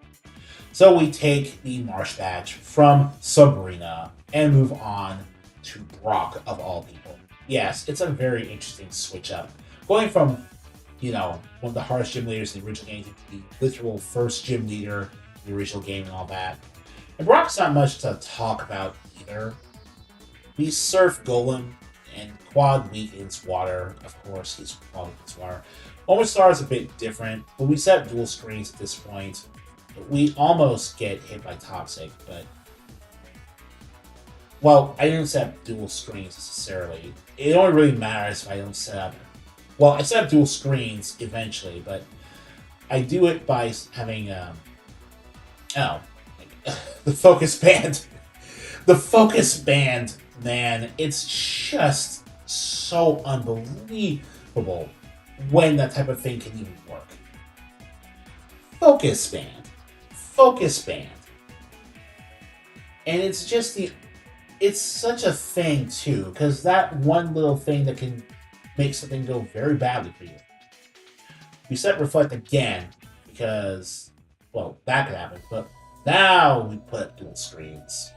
So we take the Marsh Badge from Sabrina and move on to Brock of all people. Yes, it's a very interesting switch up. Going from, one of the hardest gym leaders in the original game to the literal first gym leader in the original game and all that. And Brock's not much to talk about either. We surf Golem and Quad weak against water. Of course, he's Quad weak against water. Omastar is a bit different, but we set dual screens at this point. We almost get hit by Toxic, but... Well, I didn't set up dual screens necessarily. It only really matters if I don't set up... Well, I set up dual screens eventually, but I do it by having... the Focus Band. The Focus Band, man, it's just so unbelievable when that type of thing can even work. Focus Band. Focus Band. And it's just it's such a thing too, because that one little thing that can make something go very badly for you. We set Reflect again, because, well, that could happen, but now we put dual screens.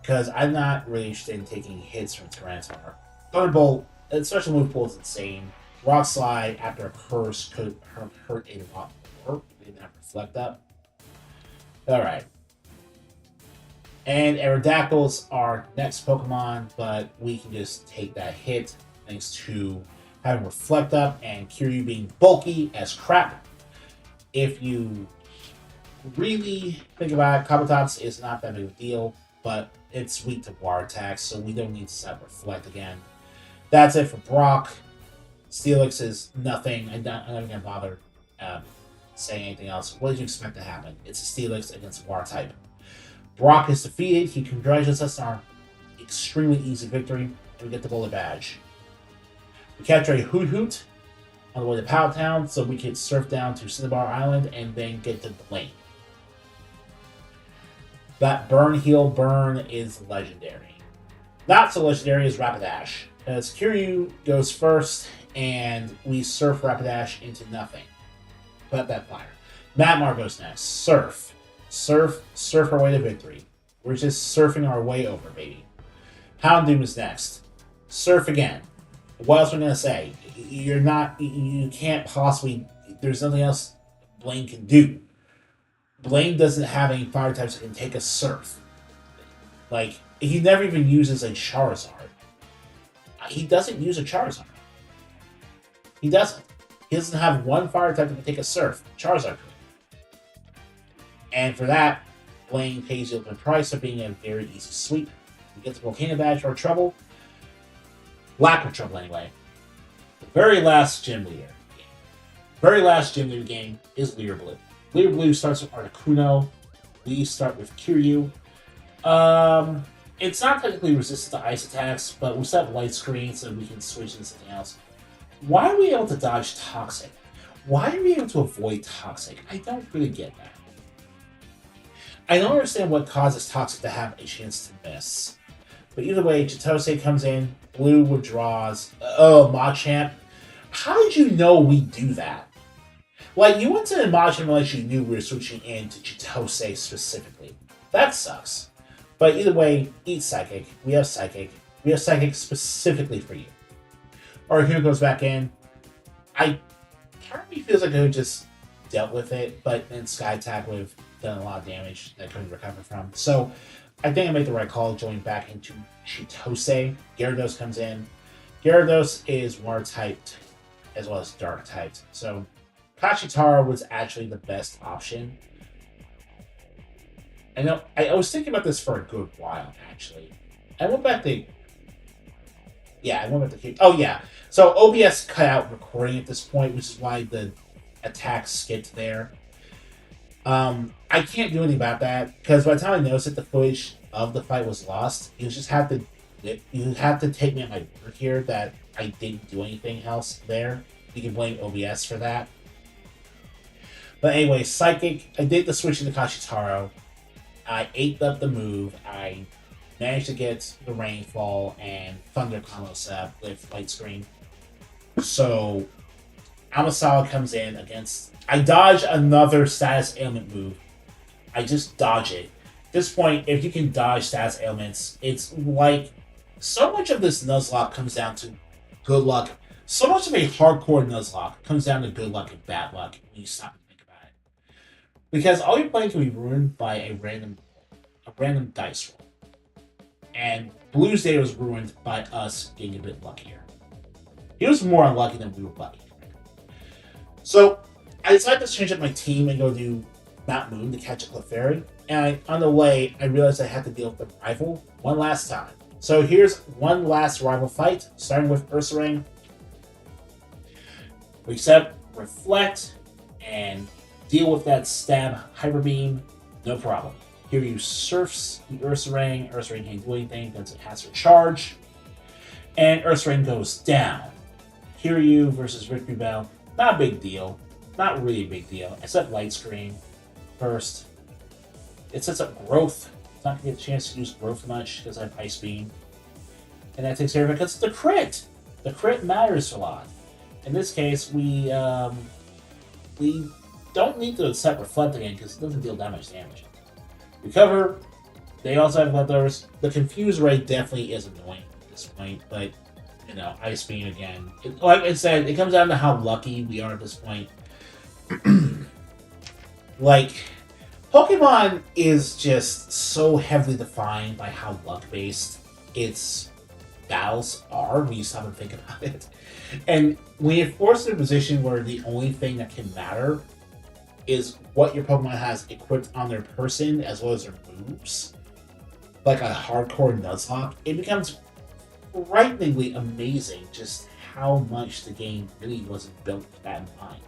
Because I'm not really interested in taking hits from Tyranitar. Thunderbolt, especially move pool, is insane. Rock Slide after a curse could hurt a lot more. We didn't have to reflect up. Alright. And Aerodactyls are next Pokemon, but we can just take that hit thanks to having Reflect Up and Kiryu being bulky as crap. If you really think about it, Kabutops is not that big of a deal, but it's weak to water attacks, so we don't need to set Reflect again. That's it for Brock. Steelix is nothing. I'm not even going to bother saying anything else. What did you expect to happen? It's a Steelix against a water type. Brock is defeated. He congratulates us on our extremely easy victory, and we get the Bullet Badge. We capture a Hoot Hoot on the way to Powder Town, so we can surf down to Cinnabar Island and then get to the lane. That Burn Heal Burn is legendary. Not so legendary as Rapidash, as Kiryu goes first and we surf Rapidash into nothing. Put that fire. Magmar goes next. Surf. Surf our way to victory. We're just surfing our way over, baby. Houndoom is next. Surf again. What else am I going to say? You can't possibly, there's nothing else Blaine can do. Blaine doesn't have any fire types that can take a surf. Like, he never even uses a Charizard. He doesn't use a Charizard. He doesn't. He doesn't have one fire type that can take a surf. Charizard could. And for that, Blaine pays the ultimate price of being a very easy sweep. We get the Volcano Badge for our trouble. Lack of trouble, anyway. The very last gym leader game. Very last gym leader game is Leader Blue. Leader Blue starts with Articuno. We start with Kiryu. It's not technically resistant to ice attacks, but we set up light screen so we can switch into something else. Why are we able to dodge Toxic? Why are we able to avoid Toxic? I don't really get that. I don't understand what causes Toxic to have a chance to miss. But either way, Chitose comes in, Blue withdraws. Oh, Machamp. How did you know we do that? Like, you went to the Machamp unless you knew we were switching in to Chitose specifically. That sucks. But either way, eat Psychic. We have Psychic. We have Psychic specifically for you. Articuno goes back in. Part of me feels like I would just dealt with it, but then Sky Attack would have done a lot of damage that I couldn't recover from. So I think I made the right call going back into Chitose. Gyarados comes in. Gyarados is water typed as well as dark typed. So Kachitara was actually the best option. I know I was thinking about this for a good while, actually. I went back to oh yeah. So OBS cut out recording at this point, which is why the attack skipped there. I can't do anything about that because by the time I noticed that the footage of the fight was lost, you have to take me at my word here that I didn't do anything else there. You can blame OBS for that. But anyway, Psychic, I did the switch into Kashitaro. I ate up the move. I managed to get the Rainfall and Thunder combo set with Light Screen. So Amasawa comes in against... I dodge another status ailment move. I just dodge it. At this point, if you can dodge status ailments, it's like... So much of this Nuzlocke comes down to good luck. So much of a hardcore Nuzlocke comes down to good luck and bad luck when you stop and think about it. Because all your playing can be ruined by a random dice roll. And Blue's day was ruined by us getting a bit luckier. He was more unlucky than we were lucky. So I decided to change up my team and go do Mount Moon to catch a Clefairy. And on the way, I realized I had to deal with the rival one last time. So here's one last rival fight, starting with Ursaring. Reset, reflect, and deal with that stab Hyper Beam, no problem. Here you surfs the Ursaring. Ursaring can't do anything because it has her charge. And Ursaring goes down. Kiryu versus Victory Bell, not a big deal. Not really a big deal, except Light Screen first. It sets up Growth. It's not going to get a chance to use Growth much because I have Ice Beam. And that takes care of it because it's the crit! The crit matters a lot. In this case, we don't need to set Reflect again because it doesn't deal that much damage. Recover. They also have leftovers. The Confuse rate definitely is annoying at this point, but, you know, Ice Beam again. Like I said, it comes down to how lucky we are at this point. Like, Pokemon is just so heavily defined by how luck-based its battles are when you stop and think about it. And when you're forced in a position where the only thing that can matter is what your Pokemon has equipped on their person as well as their moves, like a hardcore Nuzlocke, it becomes frighteningly amazing just how much the game really wasn't built with that in mind.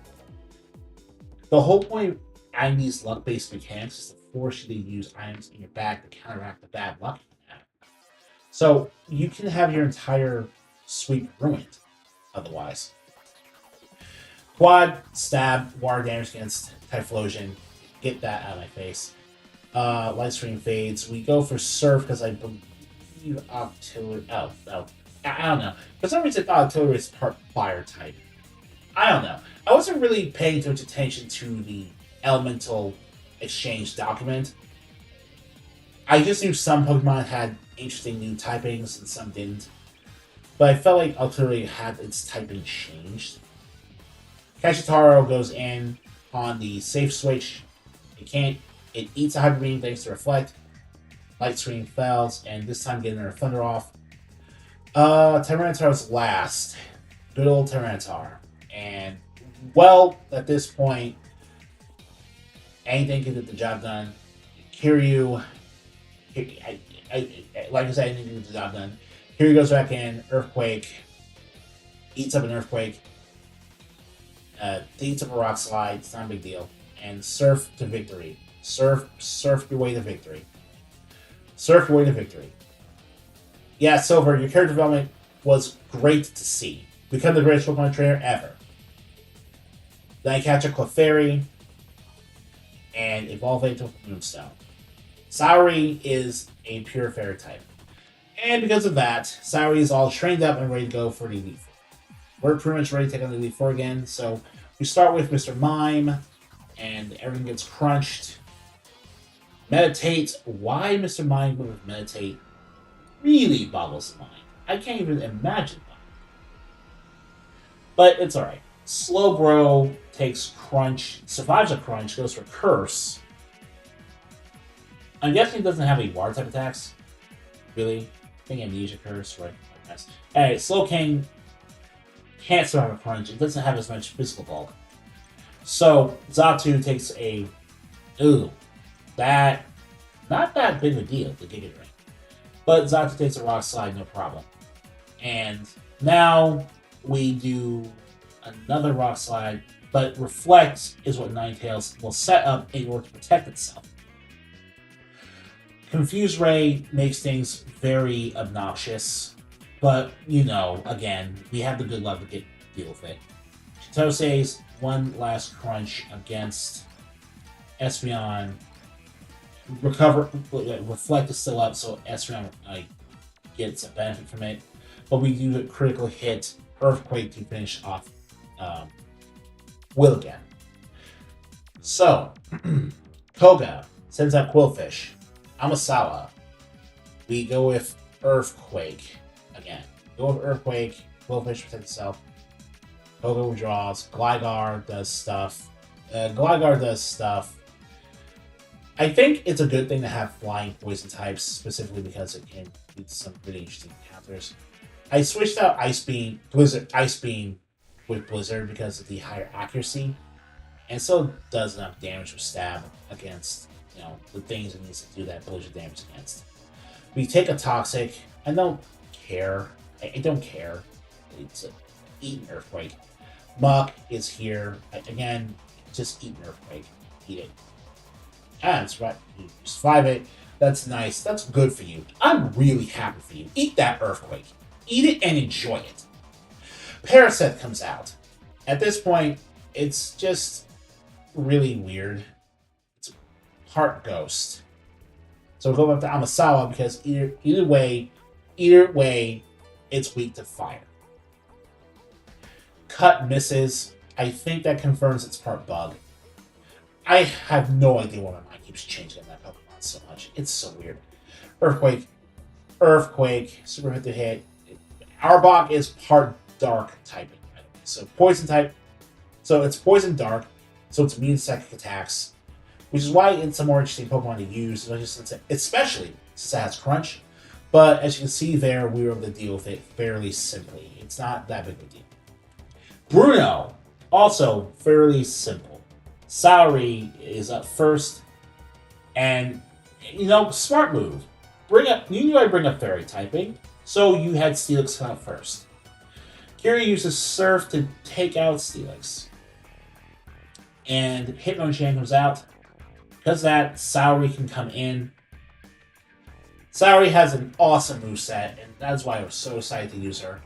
The whole point of adding these luck-based mechanics is to force you to use items in your bag to counteract the bad luck you have. So you can have your entire sweep ruined otherwise. Quad, stab, water damage against Typhlosion. Get that out of my face. Light Screen fades. We go for Surf because I believe Octillery... Oh, I don't know. For some reason I thought Octillery is part fire type. I don't know. I wasn't really paying too much attention to the elemental exchange document. I just knew some Pokemon had interesting new typings and some didn't. But I felt like Octillery had its typing changed. Kashitaro goes in on the safe switch. It eats a Hyper Beam thanks to Reflect. Light Screen fails, and this time getting her Thunder off. Tyranitar's last. Good old Tyranitar. And, well, at this point, anything can get the job done. Kiryu, like I said, anything can get the job done. Kiryu goes back in, Earthquake, eats up an Earthquake, eats up a Rock Slide, it's not a big deal, and Surf to victory. Surf your way to victory. Surf your way to victory. Yeah, Silver, your character development was great to see. Become the greatest Pokemon trainer ever. Then I catch a Clefairy and evolve it into a Moonstone. Saori is a pure Fairy type. And because of that, Saori is all trained up and ready to go for the Elite Four. We're pretty much ready to take on the Elite Four again, so we start with Mr. Mime, and everything gets crunched. Meditate. Why Mr. Mime would meditate really boggles the mind. I can't even imagine that. But it's alright. Slowbro takes Crunch, survives a Crunch, goes for Curse. I'm guessing it doesn't have any water type attacks. Really? I think Amnesia Curse, right? Alright, Slowking can't survive a Crunch. It doesn't have as much physical bulk. So, Xatu takes a... Ooh. That... Not that big of a deal, the Giga Drain. But Xatu takes a Rock Slide, no problem. And now we do another Rock Slide, but Reflect is what Ninetales will set up in order to protect itself. Confuse Ray makes things very obnoxious, but, you know, again, we have the good luck to deal with it. Chitose's one last crunch against Espeon. Reflect is still up, so Espeon gets a benefit from it. But we do a critical hit, Earthquake, to finish off Will again. So, Koga sends out Quillfish. Amasawa. We go with Earthquake again. Go with Earthquake. Quillfish protects itself. Koga withdraws. Gligar does stuff. I think it's a good thing to have flying poison types, specifically because it can lead to some really interesting counters. I switched out Ice Beam with Blizzard because of the higher accuracy, and so does enough damage with Stab against, you know, the things it needs to do that Blizzard damage against. We take a Toxic. I don't care. I don't care. It's eat an Earthquake. Muck is here. Again, just eat an Earthquake. Eat it. Ah, that's right. You survive it. That's nice. That's good for you. I'm really happy for you. Eat that Earthquake. Eat it and enjoy it. Parasect comes out. At this point, it's just really weird. It's Heart Ghost. So we'll go back to Amasawa because either way, it's weak to fire. Cut misses. I think that confirms it's part bug. I have no idea why my mind keeps changing on that Pokemon so much. It's so weird. Earthquake, super hit to hit. Arbok is part dark typing, by the way. So poison type. So it's poison dark. So it's immune to psychic attacks, which is why it's a more interesting Pokemon to use, especially since it has Crunch. But as you can see there, we were able to deal with it fairly simply. It's not that big of a deal. Bruno, also fairly simple. Salary is up first, and you know, smart move. You knew I'd bring up Fairy typing, so you had Steelix come out first. Kiri uses Surf to take out Steelix, and Hitmonchan comes out. Because of that, Salary can come in. Salary has an awesome moveset, and that's why I was so excited to use her.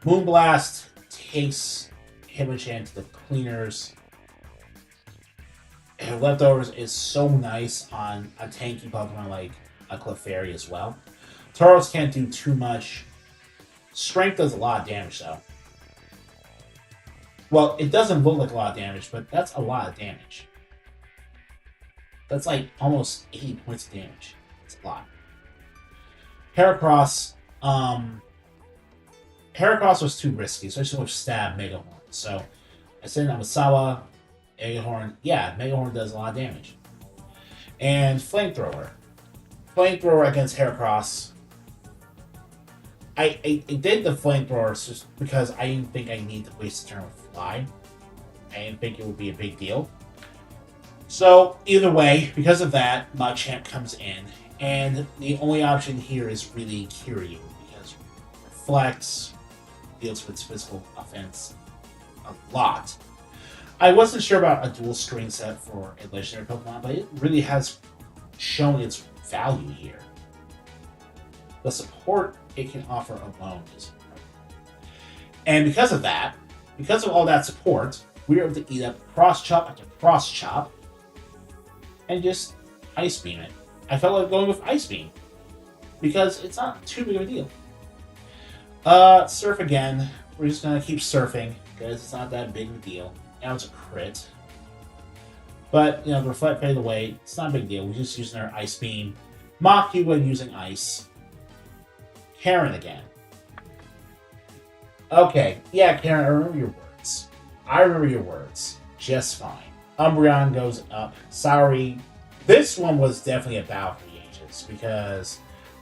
Moonblast takes Hitmonchan to the cleaners. Her leftovers is so nice on a tanky Pokemon like a Clefairy as well. Tauros can't do too much. Strength does a lot of damage though. Well, it doesn't look like a lot of damage, but that's a lot of damage. That's like almost 80 points of damage. It's a lot. Heracross. Heracross was too risky, especially with Stab Mega Horn. So I said Amasawa, Mega Horn. Yeah, Mega Horn does a lot of damage. And Flamethrower. Flamethrower against Heracross. I did the Flamethrower just because I didn't think I need to waste a turn with Fly. I didn't think it would be a big deal. So, either way, because of that, Machamp comes in. And the only option here is really Kiryu, because Reflects deals with its physical offense a lot. I wasn't sure about a dual screen set for a legendary Pokemon, but it really has shown its value here. The support it can offer alone is incredible. And because of that, because of all that support, we were able to eat up Cross Chop after Cross Chop and just Ice Beam it. I felt like going with Ice Beam because it's not too big of a deal. Surf again. We're just going to keep surfing because it's not that big of a deal. Now it's a crit. But, you know, the Reflect faded away. It's not a big deal. We're just using our Ice Beam. Mock you when using Ice. Karen again. Okay. Yeah, Karen, I remember your words. I remember your words. Just fine. Umbreon goes up. Sorry. This one was definitely a battle for the ages because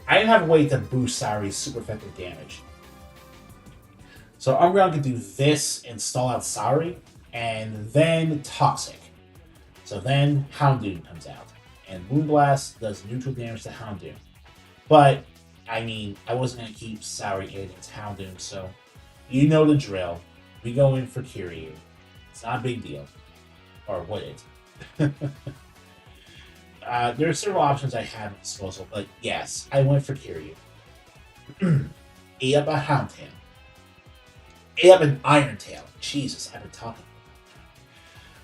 I didn't have a way to boost Sari's super effective damage. So Umbreon can do this and stall out Sari, and then Toxic. So then Houndoom comes out, and Moonblast does neutral damage to Houndoom. But, I mean, I wasn't going to keep Sari in against Houndoom, so you know the drill. We go in for Kiryu. It's not a big deal. Or would it? There are several options I had at disposal, but yes, I went for Kiryu. Ate up a Houndtail. Ate up an Iron Tail. Jesus, I've been talking.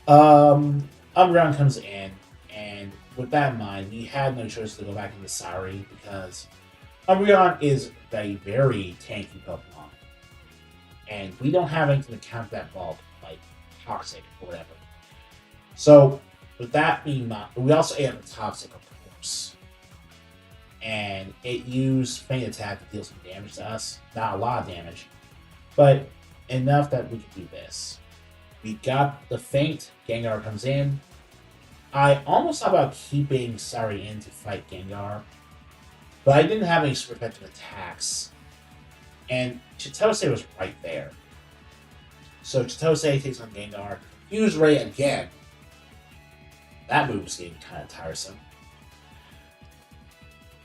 Umbreon comes in, and with that in mind, we had no choice to go back into Sari because Umbreon is a very tanky Pokemon. And we don't have anything to counter that bulk, like Toxic or whatever. So, with that being mind, we also ate up a Toxic, of course. And it used Feint Attack to deal some damage to us. Not a lot of damage, but enough that we could do this. We got the Feint, Gengar comes in. I almost thought about keeping Sari in to fight Gengar, but I didn't have any super effective attacks. And Chitose was right there. So Chitose takes on Gengar. Use Ray again. That move was getting kind of tiresome.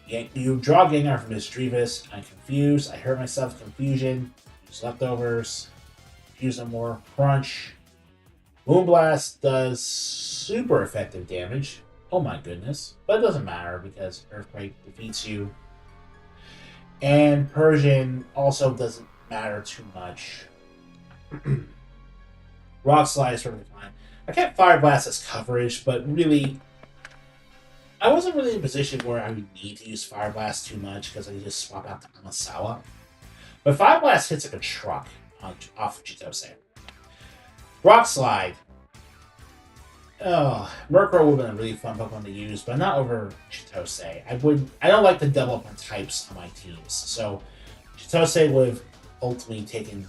You draw Gengar from Misdreavus. I'm confused. I hurt myself with Confusion. Use Leftovers. Use some more. Crunch. Moonblast does super effective damage. Oh my goodness. But it doesn't matter because Earthquake defeats you. And Persian also doesn't matter too much. Rock Slide is perfectly fine. I kept Fire Blast as coverage, but really, I wasn't really in a position where I would need to use Fire Blast too much because I could just swap out to Amasawa. But Fire Blast hits like a truck off of Chitose. Rock Slide. Oh, Murkrow would have been a really fun Pokemon to use, but not over Chitose. I don't like to double up on types on my teams. So Chitose would have ultimately taken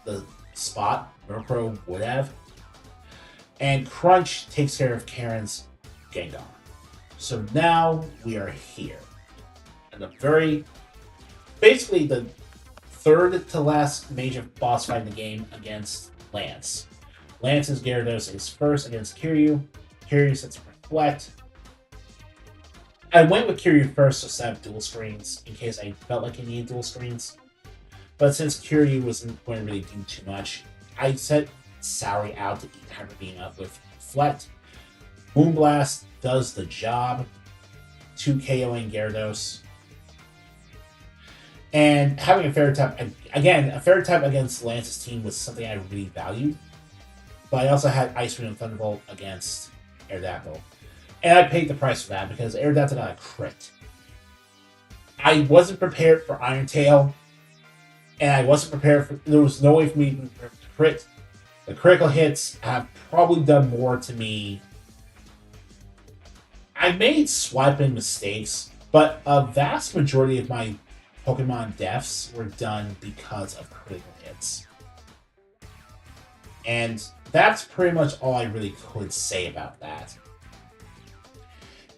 the spot Murkrow would have. And Crunch takes care of Karen's Gengar. So now we are here. And basically the third to last major boss fight in the game against Lance. Lance's Gyarados is first against Kiryu. Kiryu sets Reflect. I went with Kiryu first to set up dual screens in case I felt like I needed dual screens. But since Kiryu wasn't going to really do too much, I set Sari out to eat Hyper Beam up with Reflect. Moonblast does the job. 2 KOing Gyarados. And having a Fairy type, again, a Fairy type against Lance's team was something I really valued. But I also had Ice Wind and Thunderbolt against Aerodactyl. And I paid the price for that because Aerodactyl got a crit. I wasn't prepared for Iron Tail. And I wasn't prepared for... There was no way for me to crit. The critical hits have probably done more to me. I made swiping mistakes, but a vast majority of my Pokemon deaths were done because of critical hits. And that's pretty much all I really could say about that.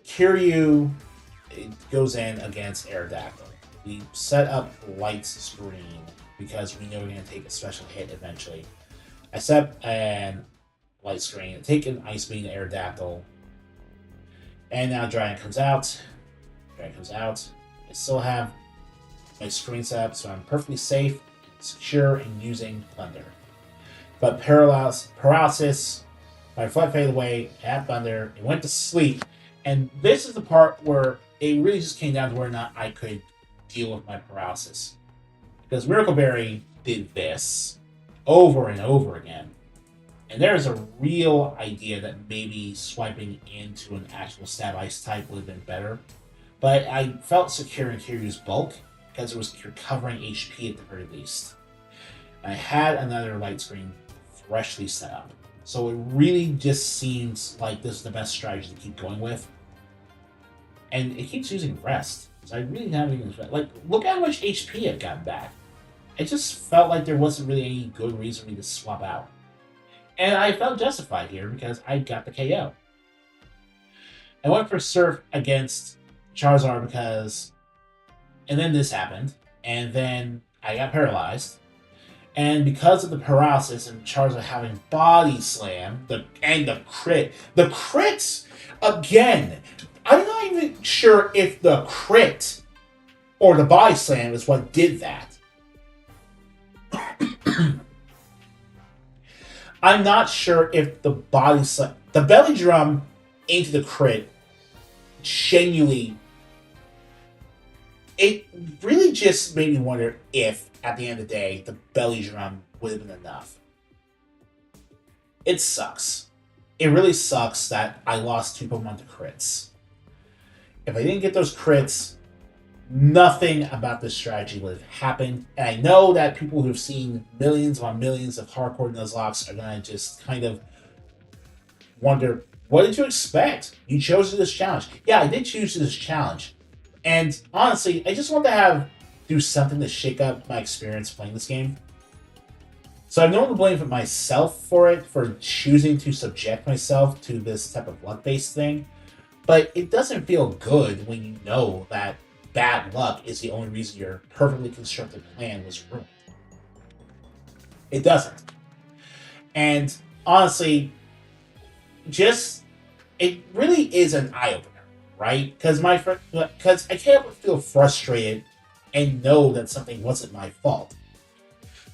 Kiryu goes in against Aerodactyl. We set up Light Screen because we know we're going to take a special hit eventually. I set up a Light Screen, take an Ice Beam to Aerodactyl, and now Dragon comes out. I still have my screen set up, so I'm perfectly safe and secure in using Thunder. But Paralysis, my Reflect faded away at Thunder, it went to sleep, and this is the part where it really just came down to whether or not I could deal with my Paralysis. Because Miracle Berry did this over and over again. And there is a real idea that maybe swiping into an actual Stab Ice type would have been better. But I felt secure in Kiryu's bulk because it was recovering HP at the very least. And I had another Light Screen freshly set up. So it really just seems like this is the best strategy to keep going with. And it keeps using Rest. So I really haven't even... Like, look at how much HP I've gotten back. It just felt like there wasn't really any good reason for me to swap out. And I felt justified here because I got the KO. I went for Surf against Charizard because... And then this happened. And then I got paralyzed. And because of the paralysis and Charizard having Body Slam, the crits, again, I'm not even sure if the crit or the Body Slam is what did that. I'm not sure if the Body Slam, the Belly Drum into the crit, genuinely, it really just made me wonder if, at the end of the day, the Belly Drum would have been enough. It sucks. It really sucks that I lost 2 Pokemon to crits. If I didn't get those crits, nothing about this strategy would have happened. And I know that people who have seen millions upon millions of Hardcore Nuzlockes are going to just kind of wonder, what did you expect? You chose this challenge. Yeah, I did choose this challenge. And honestly, I just want to do something to shake up my experience playing this game. So I'm not to blame myself for choosing to subject myself to this type of luck-based thing. But it doesn't feel good when you know that bad luck is the only reason your perfectly constructed plan was ruined. It doesn't. And honestly, it really is an eye-opener. Right? Because I can't help but feel frustrated and know that something wasn't my fault.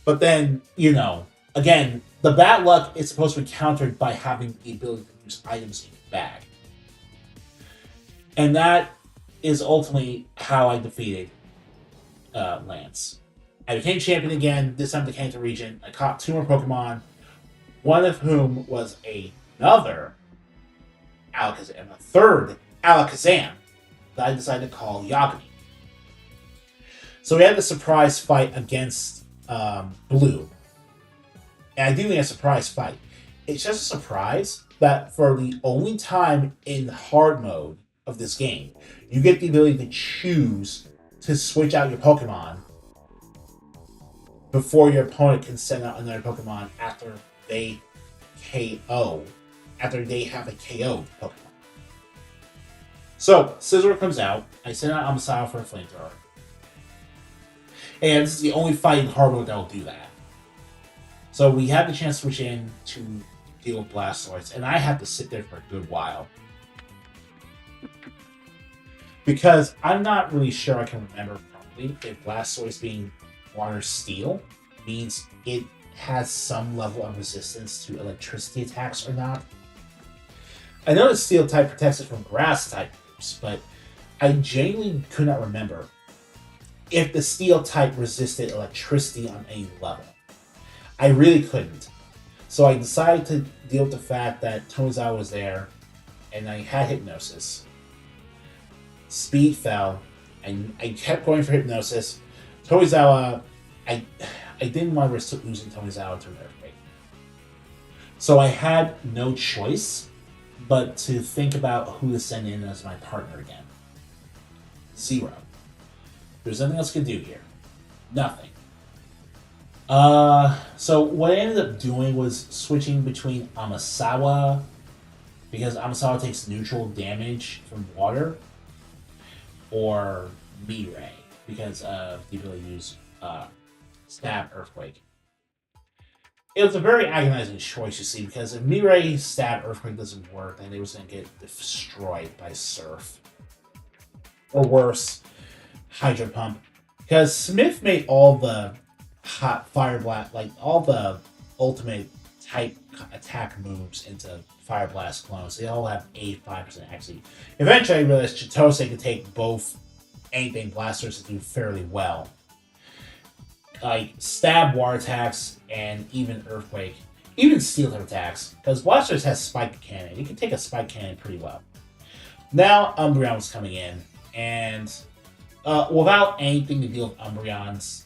But then, again, the bad luck is supposed to be countered by having the ability to use items in your bag. And that is ultimately how I defeated Lance. I became champion again, this time the Kanto region. I caught 2 more Pokemon, one of whom was another Alakazam, and a third Alakazam that I decided to call Yagami. So we had the surprise fight against Blue. And I do mean a surprise fight. It's just a surprise that for the only time in hard mode of this game, you get the ability to choose to switch out your Pokemon before your opponent can send out another Pokemon after they have a KO Pokemon. So, Scizor comes out. I send out Amasawa for a flamethrower. And this is the only fight in hard mode that will do that. So we had the chance to switch in to deal with Blastoise, and I had to sit there for a good while. Because I'm not really sure I can remember properly if Blastoise being Water Steel means it has some level of resistance to electricity attacks or not. I know the Steel type protects it from Grass type moves, but I genuinely could not remember if the Steel type resisted electricity on any level. I really couldn't. So I decided to deal with the fact that Tozawa was there, and I had Hypnosis. Speed fell, and I kept going for Hypnosis. Tozawa, I didn't want to risk losing Tozawa to an Earthquake. So I had no choice but to think about who to send in as my partner again. Zero. There's nothing else I could do here. Nothing. So what I ended up doing was switching between Amasawa, because Amasawa takes neutral damage from water, or Mirai, because of the ability to use Stab Earthquake. It was a very agonizing choice, you see, because if Mirai Stab Earthquake doesn't work, then it was going to get destroyed by Surf. Or worse, Hydro Pump. Because Smith made all the hot Fire Blast, like all the ultimate type attack moves into Fire Blast clones. They all have 85% accuracy. Eventually I realized Chitose could take both anything blasters to do fairly well. Like stab water attacks and even Earthquake. Even steel type attacks. Because Blasters has Spike Cannon. You can take a Spike Cannon pretty well. Now Umbreon was coming in. And without anything to deal with Umbreon's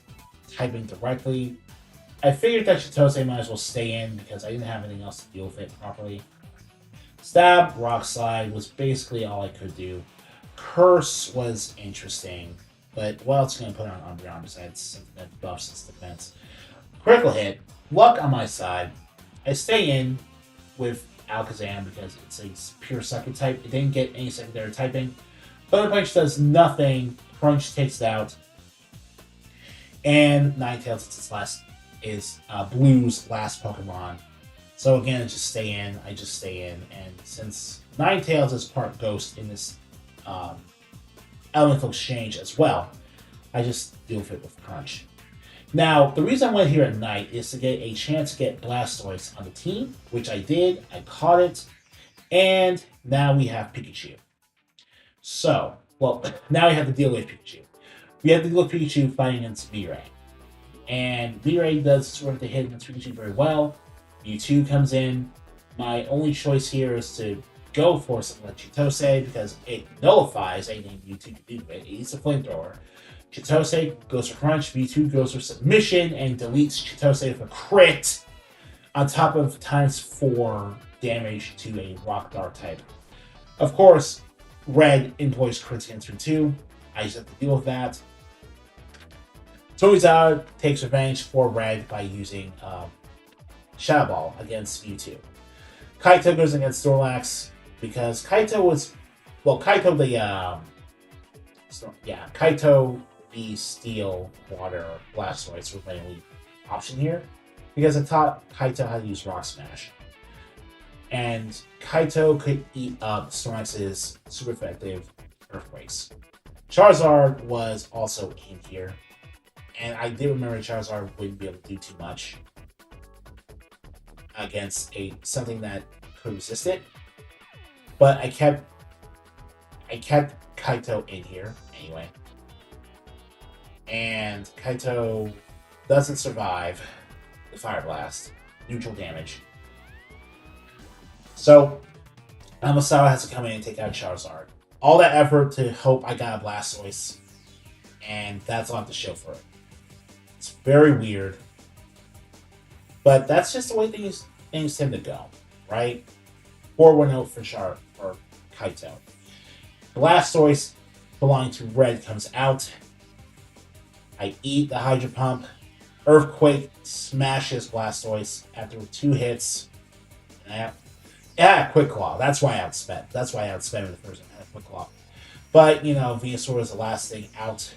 typing directly, I figured that Chitose might as well stay in because I didn't have anything else to deal with it properly. Stab, Rock Slide was basically all I could do. Curse was interesting, but what else can I put on Umbreon besides something that buffs its defense? Critical Hit, luck on my side. I stay in with Alakazam because it's a pure second type. It didn't get any secondary typing. Thunder Punch does nothing. Crunch takes it out. And Ninetales is Blue's last Pokemon. So again, I just stay in. And since Ninetales is part Ghost in this Elemental Exchange as well, I just deal with it with Crunch. Now, the reason I went here at night is to get a chance to get Blastoise on the team, which I did. I caught it. And now we have Pikachu. So, well, now we have to deal with Pikachu. We have to deal with Pikachu fighting against V-Ray. And V-Ray does sort of the hit against Pikachu very well. Mewtwo comes in. My only choice here is to go for something like Chitose because it nullifies anything Mewtwo can do. It eats a flamethrower. Chitose goes for Crunch, Mewtwo goes for Submission, and deletes Chitose with a crit on top of ×4 damage to a Rock Dark type. Of course, Red employs crits against Mewtwo. I just have to deal with that. Toizao takes revenge for Red by using Shadow Ball against Mewtwo. Kaito goes against Snorlax because Kaito the Steel Water Blastoise was my only option here because I taught Kaito how to use Rock Smash. And Kaito could eat up Snorlax's super effective Earthquakes. Charizard was also in here, and I did remember Charizard wouldn't be able to do too much against something that could resist it. But I kept Kaito in here anyway. And Kaito doesn't survive the Fire Blast. Neutral damage. So, Amasawa has to come in and take out Charizard. All that effort to hope I got a Blastoise. And that's all I have to show for it. It's very weird. But that's just the way things tend to go, right? 4-1-0 for Kaito. Blastoise belonging to Red comes out. I eat the Hydro Pump. Earthquake smashes Blastoise after 2 hits. Quick Claw. That's why I outspent. In the first Quick Claw. But, Venusaur is the last thing out.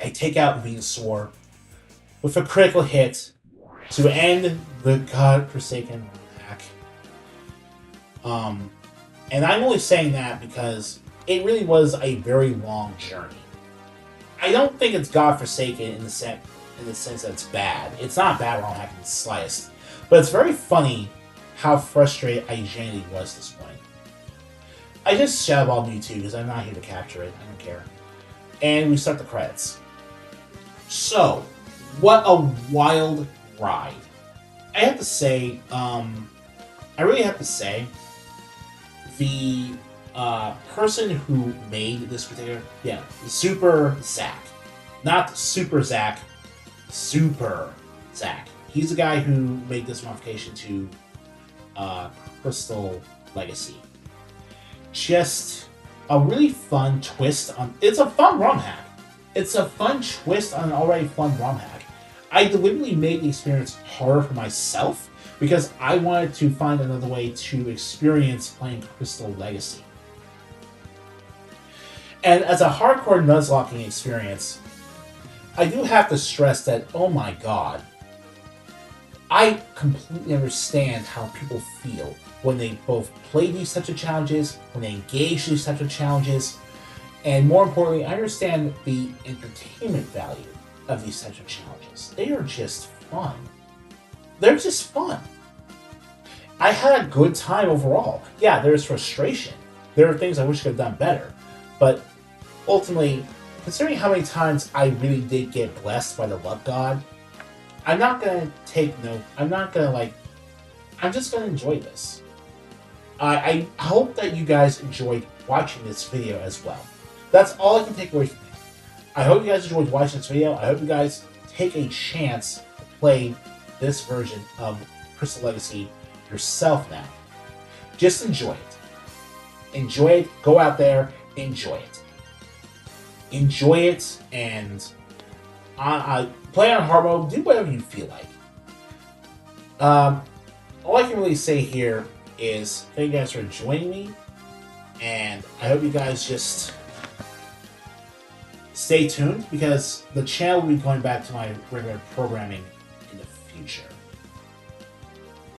I take out Venusaur with a critical hit to end the God-forsaken Romhack. And I'm only saying that because it really was a very long journey. I don't think it's God-forsaken in the sense that it's bad. It's not bad Romhack in the slightest. But it's very funny how frustrated I genuinely was at this point. I just Shadow Ball Mewtwo because I'm not here to capture it. I don't care. And we start the credits. So, what a wild ride. I have to say, the person who made this particular, zuperZach. Not superZach, zuperZach. He's the guy who made this modification to Crystal Legacy. Just a really fun twist on... It's a fun Romhack. It's a fun twist on an already fun Romhack. I deliberately made the experience harder for myself because I wanted to find another way to experience playing Crystal Legacy. And as a hardcore Nuzlocking experience, I do have to stress that, oh my god, I completely understand how people feel when they both play these types of challenges, when they engage these types of challenges, and more importantly, I understand the entertainment value of these types of challenges. They are just fun. They're just fun. I had a good time overall. Yeah, there's frustration. There are things I wish I could have done better. But ultimately, considering how many times I really did get blessed by the luck god, I'm not gonna take note. I'm just gonna enjoy this. I hope that you guys enjoyed watching this video as well. That's all I can take away from it. I hope you guys enjoyed watching this video. I hope you guys take a chance to play this version of Crystal Legacy yourself now. Just enjoy it. Enjoy it. Go out there. Enjoy it. Enjoy it and play on hard mode. Do whatever you feel like. all I can really say here is thank you guys for joining me, and I hope you guys just stay tuned because the channel will be going back to my regular programming in the future.